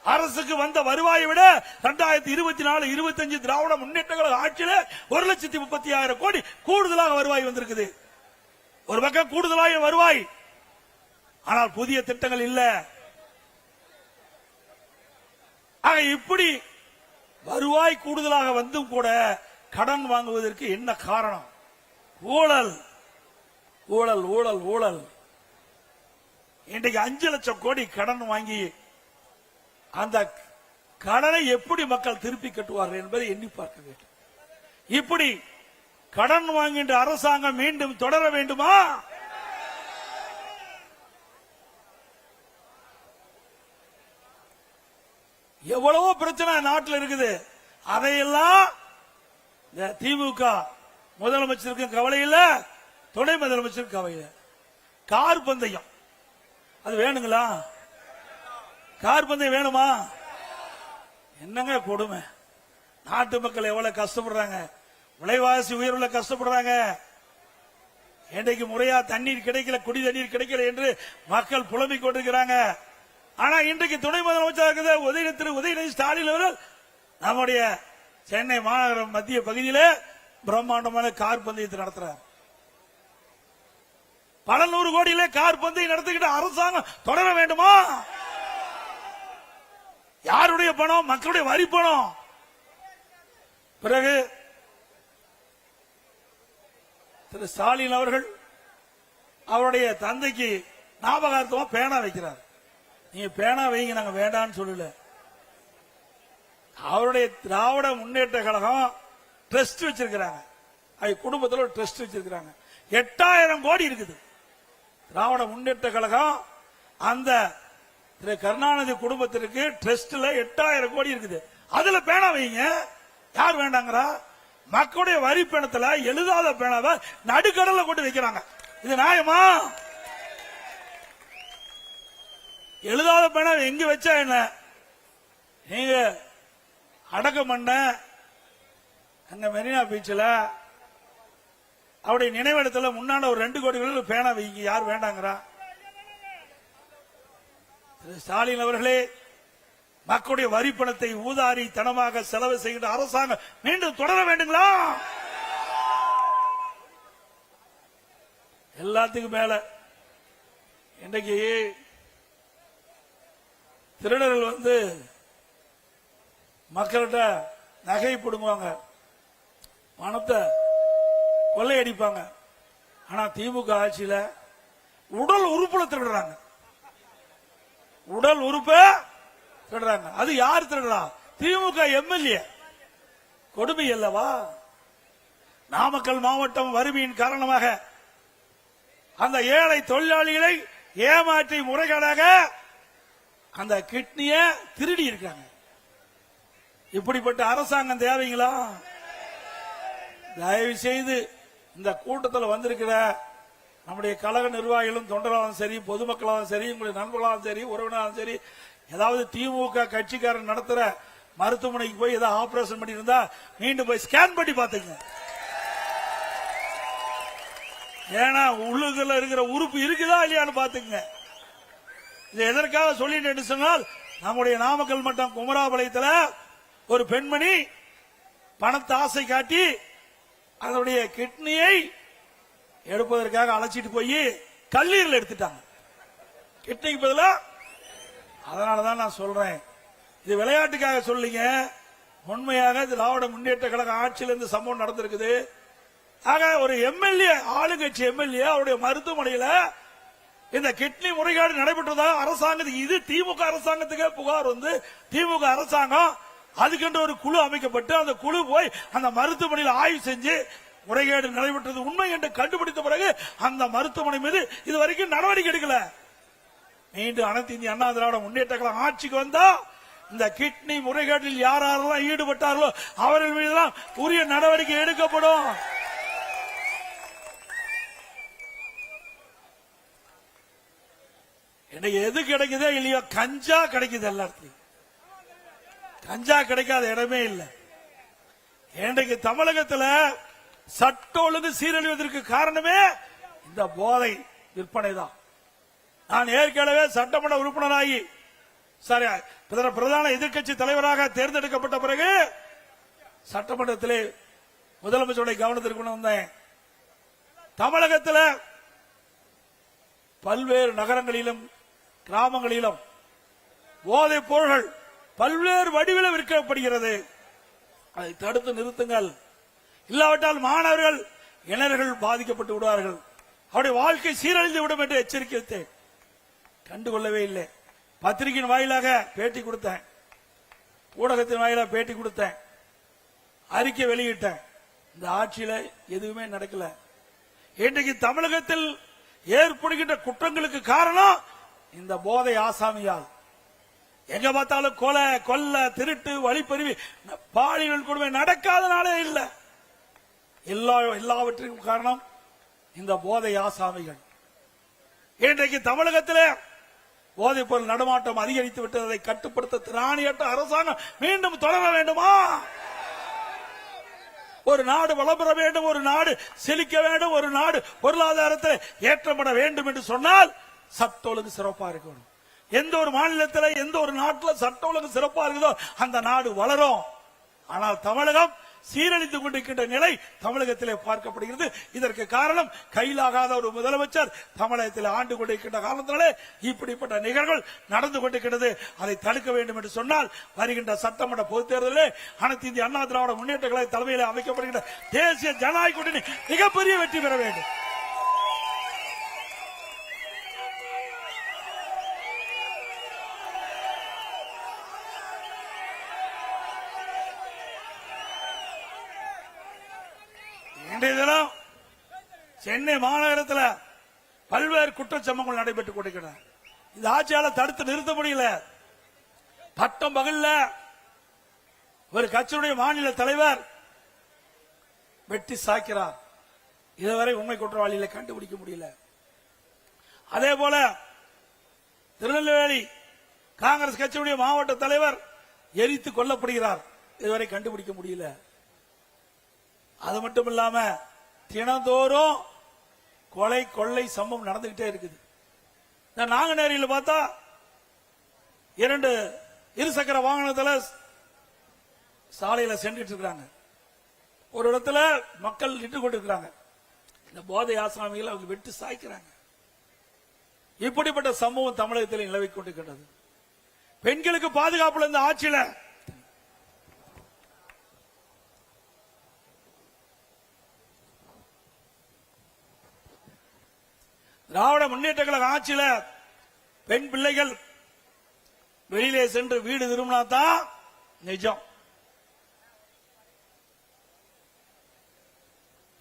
அரசுக்கு வந்த வருவாயை விட 2024-25 திராவிட முன்னேற்ற கழக ஆட்சியில 1,30,000 கோடி கூடுதலாக வருவாய் வந்திருக்குது. ஒரு பக்கம் கூடுதலாக வருவாய், ஆனால் புதிய திட்டங்கள் இல்ல. ஆக இப்படி வருவாய் கூடுதலாக வந்தும் கூட கடன் வாங்குவதற்கு என்ன காரணம்? ஊழல், ஊழல், ஊழல், ஊழல். இன்றைக்கு 5 லட்சம் கோடி கடன் வாங்கி அந்த கடனை எப்படி மக்கள் திருப்பி கட்டுவார்கள் என்பதை எண்ணி பார்க்க வேண்டும். இப்படி கடன் வாங்குகின்ற அரசாங்கம் மீண்டும் தொடர வேண்டுமா? எவ்வளவோ பிரச்சனை நாட்டில் இருக்குது. அதையெல்லாம் திமுக முதலமைச்சருக்கு கவலை இல்ல, துணை முதலமைச்சருக்கு கவலை இல்லை. கார் பந்தயம். அது வேணுங்களா? கார் பந்தயம் வேணுமா? என்னங்க கொடுமை! நாட்டு மக்கள் எவ்வளவு கஷ்டப்படுறாங்க, விலைவாசி உயர்வுல கஷ்டப்படுறாங்க. இன்றைக்கு முறையா தண்ணீர் கிடைக்கல, குடி தண்ணீர் கிடைக்கல என்று மக்கள் புலம்பிக் கொண்டிருக்கிறாங்க. ஆனா இன்றைக்கு துணை முதலமைச்சர் திரு உதயநிதி ஸ்டாலின் அவர்கள் நம்முடைய சென்னை மாநகர மத்திய பகுதியிலே பிரம்மாண்டமான கார் பந்தயத்தை நடத்துறார். பல நூறு கோடியிலே கார் பந்தயம் நடத்திக்கிட்டு அரசாங்கம் தொடர வேண்டுமா? யாருடைய பணம்? மக்களுடைய வரி பணம். பிறகு திரு ஸ்டாலின் அவர்கள் அவருடைய தந்தைக்கு ஞாபகார்த்தமா பேனா வைக்கிறார். நீங்க பேனா வைங்க, நாங்க வேண்டான்னு சொல்லல. அவருடைய திராவிட முன்னேற்ற கழகம் ட்ரஸ்ட் வச்சிருக்கிறாங்க. குடும்பத்தில் ஒரு ட்ரஸ்ட் வச்சிருக்கிறாங்க. 8000 கோடி இருக்குது. திராவிட முன்னேற்ற கழகம் அந்த திரு கருணாநிதி குடும்பத்திற்கு ட்ரஸ்ட்ல 8000 கோடி இருக்குது. அதுல பேனா வைங்க. யார் வேண்டாங்கிறா? மக்களுடைய வரி பணத்துல எழுதாத பேனாவை நடுக்கடல கொண்டு வைக்கிறாங்க. இது நியாயமா? எழுதாத பேனா எங்க வச்சா என்ன? நீங்க அடக்கம் பண்ண அங்க மெரினா பீச்சில் அவருடைய நினைவிடத்தில் முன்னாடி ஒரு 2 கோடி பேனா வைங்க. யார் வேண்டாங்கிறா? திரு ஸ்டாலின் அவர்களே, மக்களுடைய வரி பணத்தை ஊதாரி தனமாக செலவு செய்கின்ற அரசாங்கம் மீண்டும் தொடர வேண்டுங்களா? எல்லாத்துக்கும் மேல இன்றைக்கு திருடர்கள் மக்கள்கிட்ட நகை பிடுங்குவாங்க, பணத்தை கொள்ளையடிப்பாங்க. ஆனா திமுக ஆட்சியில உடல் உறுப்புல திருடுறாங்க. உடல் உறுப்ப திருடுறாங்க. அது யார் திருடுறா? திமுக எம்எல்ஏ. கொடுமை அல்லவா? நாமக்கல் மாவட்டம் வறுமையின் காரணமாக அந்த ஏழை தொழிலாளிகளை ஏமாற்றி முறைகேடாக அந்த கிட்னிய திருடி இருக்காங்க. இப்படிப்பட்ட அரசாங்கம் தேவைங்களா? தயவு செய்து இந்த கூட்டத்தில் வந்திருக்கிற நம்முடைய கழக நிர்வாகிகளும் தொண்டராலும் சரி, பொதுமக்களாலும் சரி, உங்களுடைய நண்பர்களாலும் சரி, உறவினராலும் சரி, ஏதாவது திமுக கட்சிக்காரன் நடத்துற மருத்துவமனைக்கு போய் ஏதாவது ஆபரேஷன் பண்ணி இருந்தா மீண்டும் போய் ஸ்கேன் பண்ணி பாத்துங்க. ஏன்னா உள்ளுக்குள்ள இருக்கிற உறுப்பு இருக்குதா இல்லையான்னு பாத்துங்க. இது எதற்காக சொல்லிட்டு சொன்னால், நம்முடைய நாமக்கல் மட்டம் குமராபாளையத்தில் ஒரு பெண்மணி பணத்தை ஆசை காட்டி அதனுடைய கிட்னியை எடுப்பதற்காக அழைச்சிட்டு போய் கல்லீரல் எடுத்துட்டாங்க. கிட்னிக்கு பதிலா. அதனாலதான் நான் சொல்றேன், இது விளையாட்டுக்காக சொல்லிங்க. உண்மையாக திராவிட முன்னேற்ற கழக ஆட்சியில் இந்த சம்பவம் நடந்திருக்குது. ஆக ஒரு எம்எல்ஏ, ஆளுங்கட்சி எம்எல்ஏ, அவருடைய மருத்துவமனையில இந்த கிட்னி முறைகேடு நடைபெற்றதாக அரசாங்கத்துக்கு, இது திமுக அரசாங்கத்துக்கு புகார் திமுக அரசாங்கம் அதுக்கென்று ஒரு குழு அமைக்கப்பட்டு அந்த குழு போய் அந்த மருத்துவமனையில் ஆய்வு செஞ்சு முறைகேடு நடைபெற்றது உண்மை என்று கண்டுபிடித்த பிறகு அந்த மருத்துவமனை மீது இதுவரைக்கும் நடவடிக்கை எடுக்கல. மீண்டும் அனைத்து இந்திய அண்ணா திராவிட முன்னேற்ற கழகம் ஆட்சிக்கு வந்தா இந்த கிட்னி முறைகேட்டில் யாரெல்லாம் ஈடுபட்டார்களோ அவர்கள் மீதுதான் உரிய நடவடிக்கை எடுக்கப்படும். இன்னைக்கு எது கிடைக்குதோ இல்லையோ, கஞ்சா கிடைக்குது. எல்லாத்தையும் கஞ்சா கிடைக்காத இடமே இல்லை. இன்றைக்கு தமிழகத்தில் சட்ட ஒழுங்கு சீரழிவதற்கு காரணமே இந்த போதை விற்பனை தான். நான் ஏற்கனவே சட்டமன்ற உறுப்பினராகி பிரதான எதிர்க்கட்சி தலைவராக தேர்ந்தெடுக்கப்பட்ட பிறகு சட்டமன்றத்திலே முதலமைச்சருடைய கவனத்திற்கு கொண்டு வந்தேன். தமிழகத்தில் பல்வேறு நகரங்களிலும் கிராமங்களிலும் போதைப் பொருள்கள் பல்வேறு வடிவில் விற்கப்படுகிறது. அதை தடுத்து நிறுத்துங்கள். இல்லாவிட்டால் மாணவர்கள், இளைஞர்கள் பாதிக்கப்பட்டு விடுவார்கள், அவருடைய வாழ்க்கை சீரழிந்து விடும் என்று எச்சரிக்கை கண்டுகொள்ளவே இல்லை. பத்திரிகையின் வாயிலாக பேட்டி கொடுத்தேன், ஊடகத்தின் வாயிலாக பேட்டி கொடுத்தேன், அறிக்கை வெளியிட்டேன். இந்த ஆட்சியில எதுவுமே நடக்கல. இன்றைக்கு தமிழகத்தில் ஏற்படுகின்ற குற்றங்களுக்கு காரணம் இந்த போதை ஆசாமியால். எங்க பார்த்தாலும் கொலை, கொல்ல, திருட்டு, வழிப்பறிவு, பாலியல் கொடுமை நடக்காதனாலே இல்லை. எல்லாவற்றிற்கும் காரணம் இந்த போதை ஆசாமிகள். இன்றைக்கு தமிழகத்திலே போதைப் பொருள் நடமாட்டம் அதிகரித்து விட்டதை கட்டுப்படுத்த திராணியற்ற அரசாங்கம் மீண்டும் தொடர வேண்டுமா? ஒரு நாடு வளம் பெற வேண்டும், ஒரு நாடு செழிக்க வேண்டும், ஒரு நாடு பொருளாதாரத்தில் ஏற்றப்பட வேண்டும் என்று சொன்னால் சட்ட ஒழுங்கு சிறப்பா இருக்கணும். எந்த ஒரு மாநிலத்தில் எந்த ஒரு நாட்டில் சட்ட ஒழுங்கு சிறப்பா இருக்குதோ அந்த நாடு வளரும். ஆனால் தமிழகம் சீரழித்துக் கொண்டிருக்கின்ற நிலை தமிழகத்திலே பார்க்கப்படுகிறது. இதற்கு காரணம் கையிலாகாத ஒரு முதலமைச்சர் தமிழகத்தில் ஆண்டு கொண்டிருக்கின்ற காரணத்தினாலே இப்படிப்பட்ட நிகழ்வுகள் நடந்து கொண்டிருக்கிறது. அதை தடுக்க வேண்டும் என்று சொன்னால் வருகின்ற சட்டமன்ற பொதுத் தேர்தலில் அனைத்து இந்திய அண்ணா திராவிட முன்னேற்ற கழக தலைமையில் அமைக்கப்படுகின்ற தேசிய ஜனநாயக கூட்டணி மிகப்பெரிய வெற்றி பெற வேண்டும். இன்றைய தினம் சென்னை மாநகரத்தில் பல்வேறு குற்றச்சம்பவங்கள் நடைபெற்றுக் கொண்டிருக்கின்றன. இந்த ஆட்சியாளர் தடுத்து நிறுத்த முடியல. பட்டம் பகல்ல ஒரு கட்சியுடைய மாநில தலைவர் வெட்டி சாய்க்கிறார். இதுவரை உண்மை குற்றவாளிகளை கண்டுபிடிக்க முடியல. அதே போல திருநெல்வேலி காங்கிரஸ் கட்சியுடைய மாவட்ட தலைவர் எரித்து கொல்லப்படுகிறார். இதுவரை கண்டுபிடிக்க முடியல. அது மட்டும் இல்லாம தினந்தோறும் கொலை கொள்ளை சம்பவம் நடந்துகிட்டே இருக்குது. நாங்குநேரியில் பார்த்தா 2 இருசக்கர வாகனத்தில் சாலையில சென்றுட்டு இருக்காங்க. ஒரு இடத்துல மக்கள் நின்று கொண்டிருக்கிறாங்க. இந்த போதை ஆசாமிகள் அவங்க வெட்டி சாய்க்கிறாங்க. இப்படிப்பட்ட சம்பவம் தமிழகத்தில் நிலவிக் கொண்டிருக்கிறது. பெண்களுக்கு பாதுகாப்புல இந்த ஆட்சியில திராவிட முன்னேற்ற கழக ஆட்சியில பெண் பிள்ளைகள் வெளியிலே சென்று வீடு திரும்பினா தான் நிஜம்.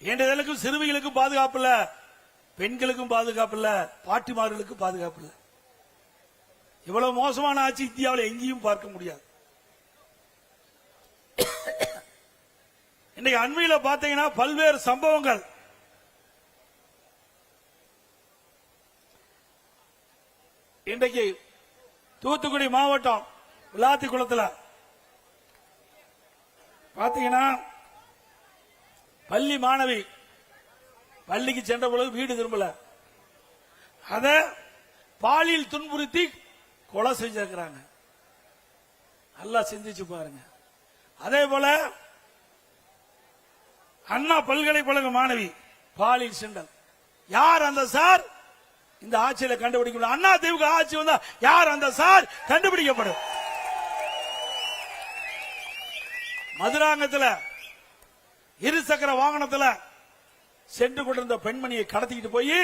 ஏண்டதலுக்கும் சிறுமிகளுக்கும் பாதுகாப்பு இல்ல, பெண்களுக்கும் பாதுகாப்பு இல்ல, பாட்டிமார்களுக்கும் பாதுகாப்பு இல்ல. இவ்வளவு மோசமான ஆட்சி இந்தியாவில் எங்கேயும் பார்க்க முடியாது. இன்னைக்கு அண்மையில பாத்தீங்கன்னா பல்வேறு சம்பவங்கள். இன்றைக்கு தூத்துக்குடி மாவட்டம் விளாத்திக்குளத்தில் பாத்தீங்கன்னா பள்ளி மாணவி பள்ளிக்கு சென்ற பொழுது வீடு திரும்பல, அத பாலியல் துன்புறுத்தி கொலை செஞ்சிருக்கிறாங்க. நல்லா சிந்திச்சு பாருங்க. அதே போல அண்ணா பல்கலைக்கழக மாணவி பாலியல் சீண்டல். யார் அந்த சார்? இந்த ஆட்சியில கண்டுபிடிக்க. அண்ணா திமுக ஆட்சி வந்தா யார் அந்த சார் கண்டுபிடிக்கப்படும். மதுராங்கத்தில் இருசக்கர வாகனத்தில் சென்று கொண்டிருந்த பெண்மணியை கடத்திக்கிட்டு போய்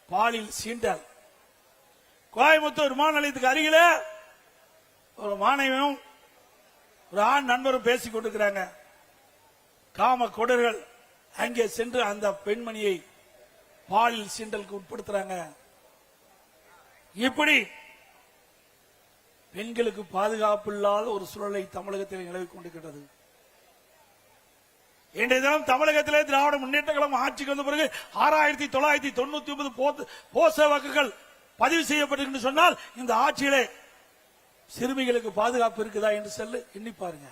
பாலியல் சீண்டல். கோயம்புத்தூர் விமான நிலையத்துக்கு அருகில ஒரு மாணவியும் ஒரு ஆண் நண்பரும் பேசிக் கொண்டிருக்கிறாங்க. காம கொடர்கள் அங்கே சென்று அந்த பெண்மணியை பாலியல் சீண்டலுக்கு உட்படுத்துறாங்க. இப்படி பெண்களுக்கு பாதுகாப்பு இல்லாத ஒரு சூழலை தமிழகத்தில் நிலவிக் கொண்டிருக்கிறது. இன்றைய தினம் தமிழகத்திலே திராவிட முன்னேற்ற கழகம் ஆட்சிக்கு வந்த பிறகு 6999 போச வாக்குகள் பதிவு செய்யப்பட்டிருக்கு சொன்னால் இந்த ஆட்சியிலே சிறுமிகளுக்கு பாதுகாப்பு இருக்குதா என்று சொல்லி எண்ணி பாருங்க.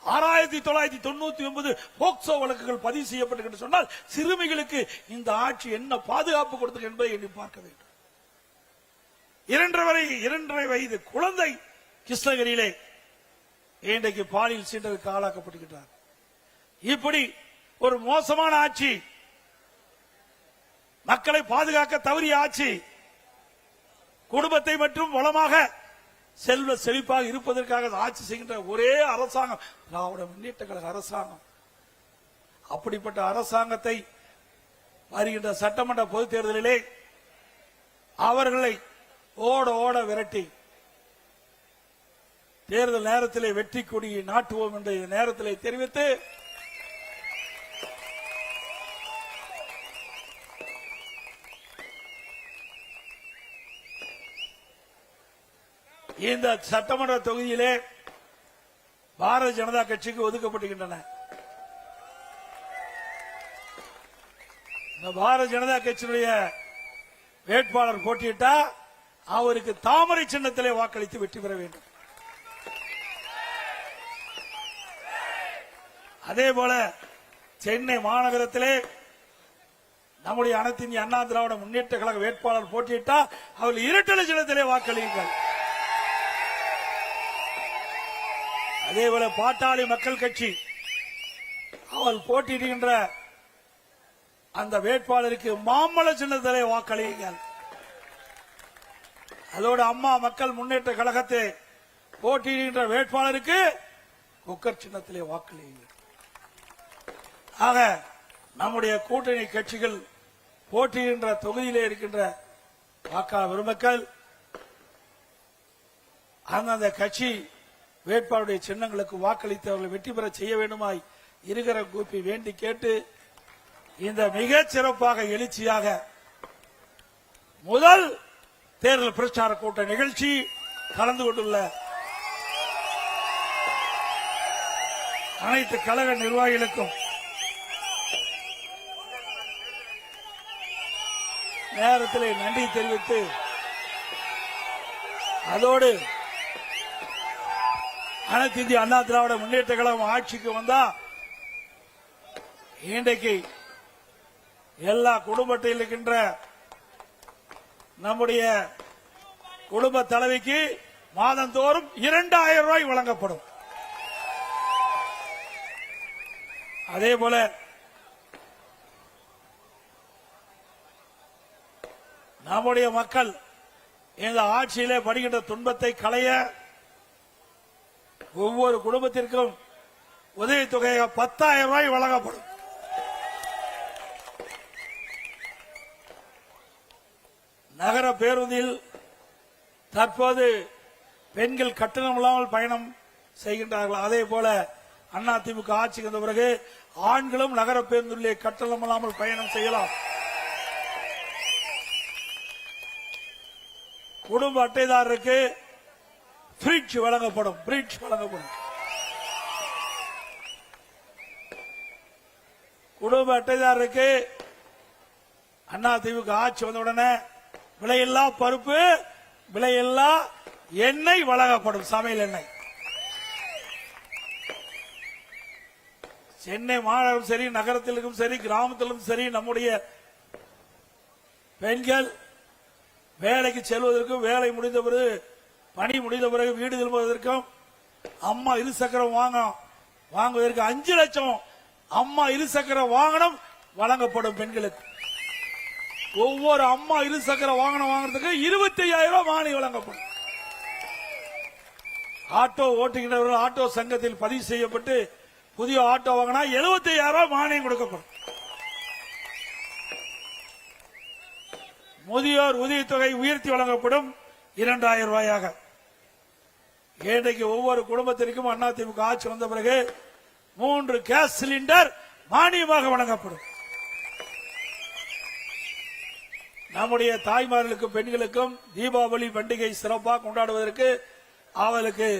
6999 போக்சோ வழக்குகள் பதிவு செய்யப்பட்டு சொன்னால் சிறுமிகளுக்கு இந்த ஆட்சி என்ன பாதுகாப்பு கொடுத்தது என்பதை எண்ணி பார்க்க வேண்டும். 2.5 வயது குழந்தை கிருஷ்ணகிரியிலே இன்றைக்கு பாலியல் சீண்டலுக்கு ஆளாக்கப்பட்டிருக்கிறார். இப்படி ஒரு மோசமான ஆட்சி, மக்களை பாதுகாக்க தவறிய ஆட்சி, குடும்பத்தை மற்றும் வளமாக செல்வ செழிப்பாக இருப்பதற்காக ஆட்சி செய்கின்ற ஒரே அரசாங்கம் திராவிட முன்னேற்ற கழக அரசாங்கம். அப்படிப்பட்ட அரசாங்கத்தை வருகின்ற சட்டமன்ற பொதுத் தேர்தலிலே அவர்களை ஓட ஓட விரட்டி தேர்தல் நேரத்திலே வெற்றி கொடியை நாட்டுவோம் என்ற நேரத்திலே தெரிவித்து இந்த சட்டமன்ற தொகுதியிலே பாரதிய ஜனதா கட்சிக்கு ஒதுக்கப்படுகின்றன. இந்த பாரதிய ஜனதா கட்சியினுடைய வேட்பாளர் போட்டியிட்டா அவருக்கு தாமரை சின்னத்திலே வாக்களித்து வெற்றி பெற வேண்டும். அதே போல சென்னை மாநகரத்திலே நம்முடைய அனைத்து இந்திய அண்ணா திராவிட முன்னேற்ற கழக வேட்பாளர் போட்டியிட்டா அவர் இரட்டை சின்னத்திலே வாக்களியுங்கள். அதே போல பாட்டாளி மக்கள் கட்சி அவள் போட்டியிடுகின்ற அந்த வேட்பாளருக்கு மாம்பழ சின்னத்திலே வாக்களியுங்கள். அதோடு அம்மா மக்கள் முன்னேற்ற கழகத்தை போட்டியிடுகின்ற வேட்பாளருக்கு குக்கர் சின்னத்திலே வாக்களியுங்கள். ஆக நம்முடைய கூட்டணி கட்சிகள் போட்டியிடுகின்ற தொகுதியிலே இருக்கின்ற வாக்காளர் பெருமக்கள் அந்தந்த கட்சி வேட்பாளருடைய சின்னங்களுக்கு வாக்களித்து அவர்களை வெற்றி பெற செய்ய வேண்டுமாய் இருக்கிற கூப்பி வேண்டி கேட்டு இந்த மிகச் சிறப்பாக எழுச்சியாக முதல் தேர்தல் பிரச்சார கூட்ட நிகழ்ச்சி கலந்து கொண்டுள்ள அனைத்து கழக நிர்வாகிகளுக்கும் நேரத்திலே நன்றி தெரிவித்து அதோடு அனைத்து இந்திய அண்ணா திராவிட முன்னேற்ற கழகம் ஆட்சிக்கு வந்தா இன்றைக்கு எல்லா குடும்ப அட்டையில் இருக்கின்ற நம்முடைய குடும்ப தலைவிக்கு மாதந்தோறும் 2000 ரூபாய் வழங்கப்படும். அதே போல நம்முடைய மக்கள் இந்த ஆட்சியிலே படுகின்ற துன்பத்தை களைய ஒவ்வொரு குடும்பத்திற்கும் உதவித்தொகையாக 10,000 ரூபாய் வழங்கப்படும். நகர பேருந்தில் தற்போது பெண்கள் கட்டணம் இல்லாமல் பயணம் செய்கின்றார்கள். அதே போல அதிமுக ஆட்சிக்கு வந்த பிறகு ஆண்களும் நகர பேருந்திலே கட்டணம் இல்லாமல் பயணம் செய்யலாம். குடும்ப அட்டைதாரருக்கு பிரிட்ஜ் வழங்கப்படும். குடும்ப அட்டைதாரருக்கு அதிமுக ஆட்சி வந்த உடனே விலையில்லா பருப்பு, விலையில்லா எண்ணெய் வழங்கப்படும். சமையல் எண்ணெய் சென்னை மாநகரம் சரி, நகரத்திலும் சரி, கிராமத்திலும் சரி, நம்முடைய பெண்கள் வேலைக்கு செல்வதற்கும் வேலை முடிந்த பிறகு பணி முடிந்த பிறகு வீடு திரும்புவதற்கும் அம்மா இருசக்கரம் வாங்குவதற்கு 5 லட்சம் அம்மா இருசக்கர வாகனம் வழங்கப்படும். பெண்களுக்கு ஒவ்வொரு அம்மா இருசக்கர வாகனம் வாங்குறதுக்கு 25,000 ரூபாய் மானியம் வழங்கப்படும். ஆட்டோ ஓட்டுகின்றவர்கள் ஆட்டோ சங்கத்தில் பதிவு செய்யப்பட்டு புதிய ஆட்டோ வாங்கினா 75,000 ரூபாய் மானியம் கொடுக்கப்படும். முதியோர் உதவித்தொகை உயர்த்தி வழங்கப்படும் 2,000 ரூபாயாக. இன்றைக்கு ஒவ்வொரு குடும்பத்திற்கும் அதிமுக ஆட்சி வந்த பிறகு 3 கேஸ் சிலிண்டர் மானியமாக வழங்கப்படும். நம்முடைய தாய்மார்களுக்கும் பெண்களுக்கும் தீபாவளி பண்டிகை சிறப்பாக கொண்டாடுவதற்கு அவர்களுக்கு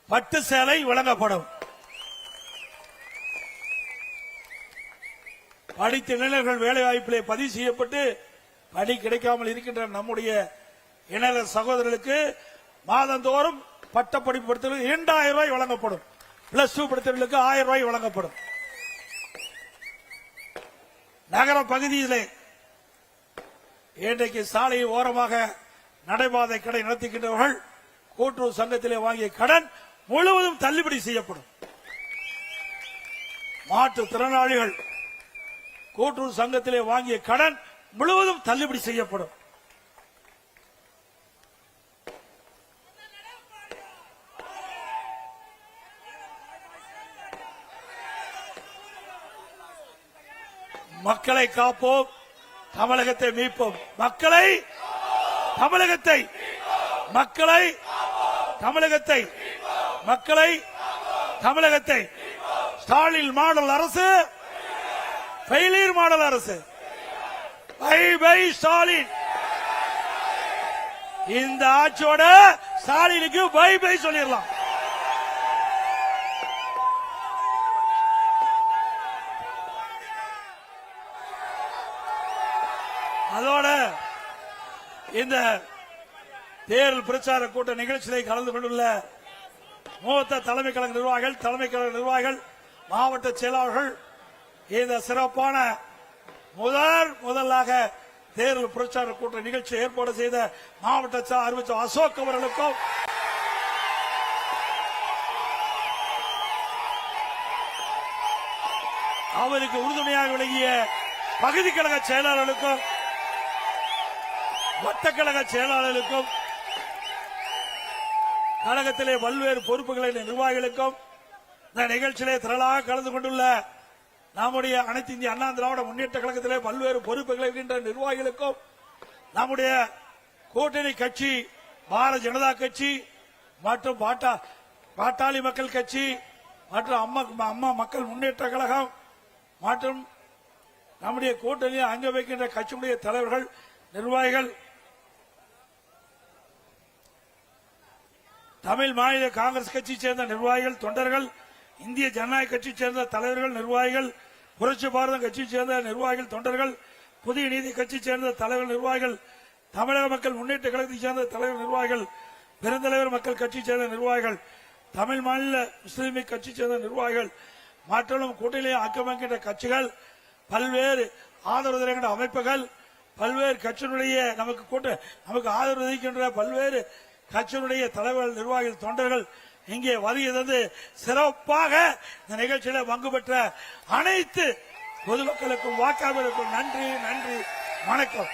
பட்டு சேலை வழங்கப்படும். படித்த இளைஞர்கள் வேலைவாய்ப்பிலே பதிவு செய்யப்பட்டு பணி கிடைக்காமல் இருக்கின்ற நம்முடைய இளைஞர் சகோதரர்களுக்கு மாதந்தோறும் பட்டப்படிப்பு படித்தவர்களுக்கு 2,000 ரூபாய் வழங்கப்படும். பிளஸ் 2 படித்தவர்களுக்கு 1,000 ரூபாய் வழங்கப்படும். நகர பகுதியிலே இன்றைக்கு சாலை ஓரமாக நடைபாதை கடை நடத்துகின்றவர்கள் கூட்டுறவு சங்கத்திலே வாங்கிய கடன் முழுவதும் தள்ளுபடி செய்யப்படும். மாற்றுத்திறனாளிகள் கூட்டுறவு சங்கத்திலே வாங்கிய கடன் முழுவதும் தள்ளுபடி செய்யப்படும். மக்களை காப்போம், தமிழகத்தை மீட்போம். மக்களை தமிழகத்தை மக்களை தமிழகத்தை மக்களை தமிழகத்தை ஸ்டாலின் மாடல் அரசு, ஃபெயிலியர் மாடல் அரசு. Bye bye Stalin. இந்த ஆட்சியோட ஸ்டாலினுக்கு பை பை சொல்லிடலாம். இந்த தேர்தல் பிரச்சார கூட்ட நிகழ்ச்சியை கலந்து கொண்டுள்ள மூத்த தலைமை கழக நிர்வாகிகள், மாவட்ட செயலாளர்கள், இந்த சிறப்பான முதலாக தேர்தல் பிரச்சார கூட்ட நிகழ்ச்சி ஏற்பாடு செய்த மாவட்ட அறிவிச்சர் அசோக் அவர்களுக்கும், அவருக்கு உறுதுணையாக விளங்கிய பகுதி கழக செயலாளர்களுக்கும், வட்டக்கழக செயலாளர்களுக்கும், கழகத்திலே பல்வேறு பொறுப்புகளை நிர்வாகிகளுக்கும், இந்த நிகழ்ச்சியிலே திரளாக கலந்து கொண்டுள்ள நம்முடைய அனைத்து இந்திய அண்ணா திராவிட முன்னேற்ற கழகத்திலே பல்வேறு பொறுப்புகளை இருக்கின்ற நிர்வாகிகளுக்கும், நம்முடைய கூட்டணி கட்சி பாரதிய ஜனதா கட்சி மற்றும் பாட்டாளி மக்கள் கட்சி மற்றும் அம்மா மக்கள் முன்னேற்ற கழகம் மற்றும் நம்முடைய கூட்டணியை அங்க வைக்கின்ற கட்சியுடைய தலைவர்கள், நிர்வாகிகள், தமிழ் மாநில காங்கிரஸ் கட்சியை சேர்ந்த நிர்வாகிகள், தொண்டர்கள், இந்திய ஜனநாயக கட்சியை சேர்ந்த தலைவர்கள், நிர்வாகிகள், புரட்சி பாரதம் கட்சியை சேர்ந்த நிர்வாகிகள், தொண்டர்கள், புதிய நீதி கட்சியை சேர்ந்த தலைவர் நிர்வாகிகள், தமிழக மக்கள் முன்னேற்ற கழகத்தை சேர்ந்த தலைவர் நிர்வாகிகள், பெருந்தலைவர் மக்கள் கட்சியை சேர்ந்த நிர்வாகிகள், தமிழ் மாநில முஸ்லீம் கட்சியை சேர்ந்த நிர்வாகிகள் மற்றும் கூட்டணியை ஆக்கிரமிக்கின்ற கட்சிகள், பல்வேறு ஆதரவு தருகின்ற அமைப்புகள், பல்வேறு கட்சியினுடைய நமக்கு ஆதரவு அளிக்கின்ற பல்வேறு கட்சியினுடைய தலைவர்கள், நிர்வாகிகள், தொண்டர்கள் இங்கே வருகை தந்து சிறப்பாக இந்த நிகழ்ச்சியில் பங்கு பெற்ற அனைத்து பொதுமக்களுக்கும் வாக்காளர்களுக்கும் நன்றி, வணக்கம்.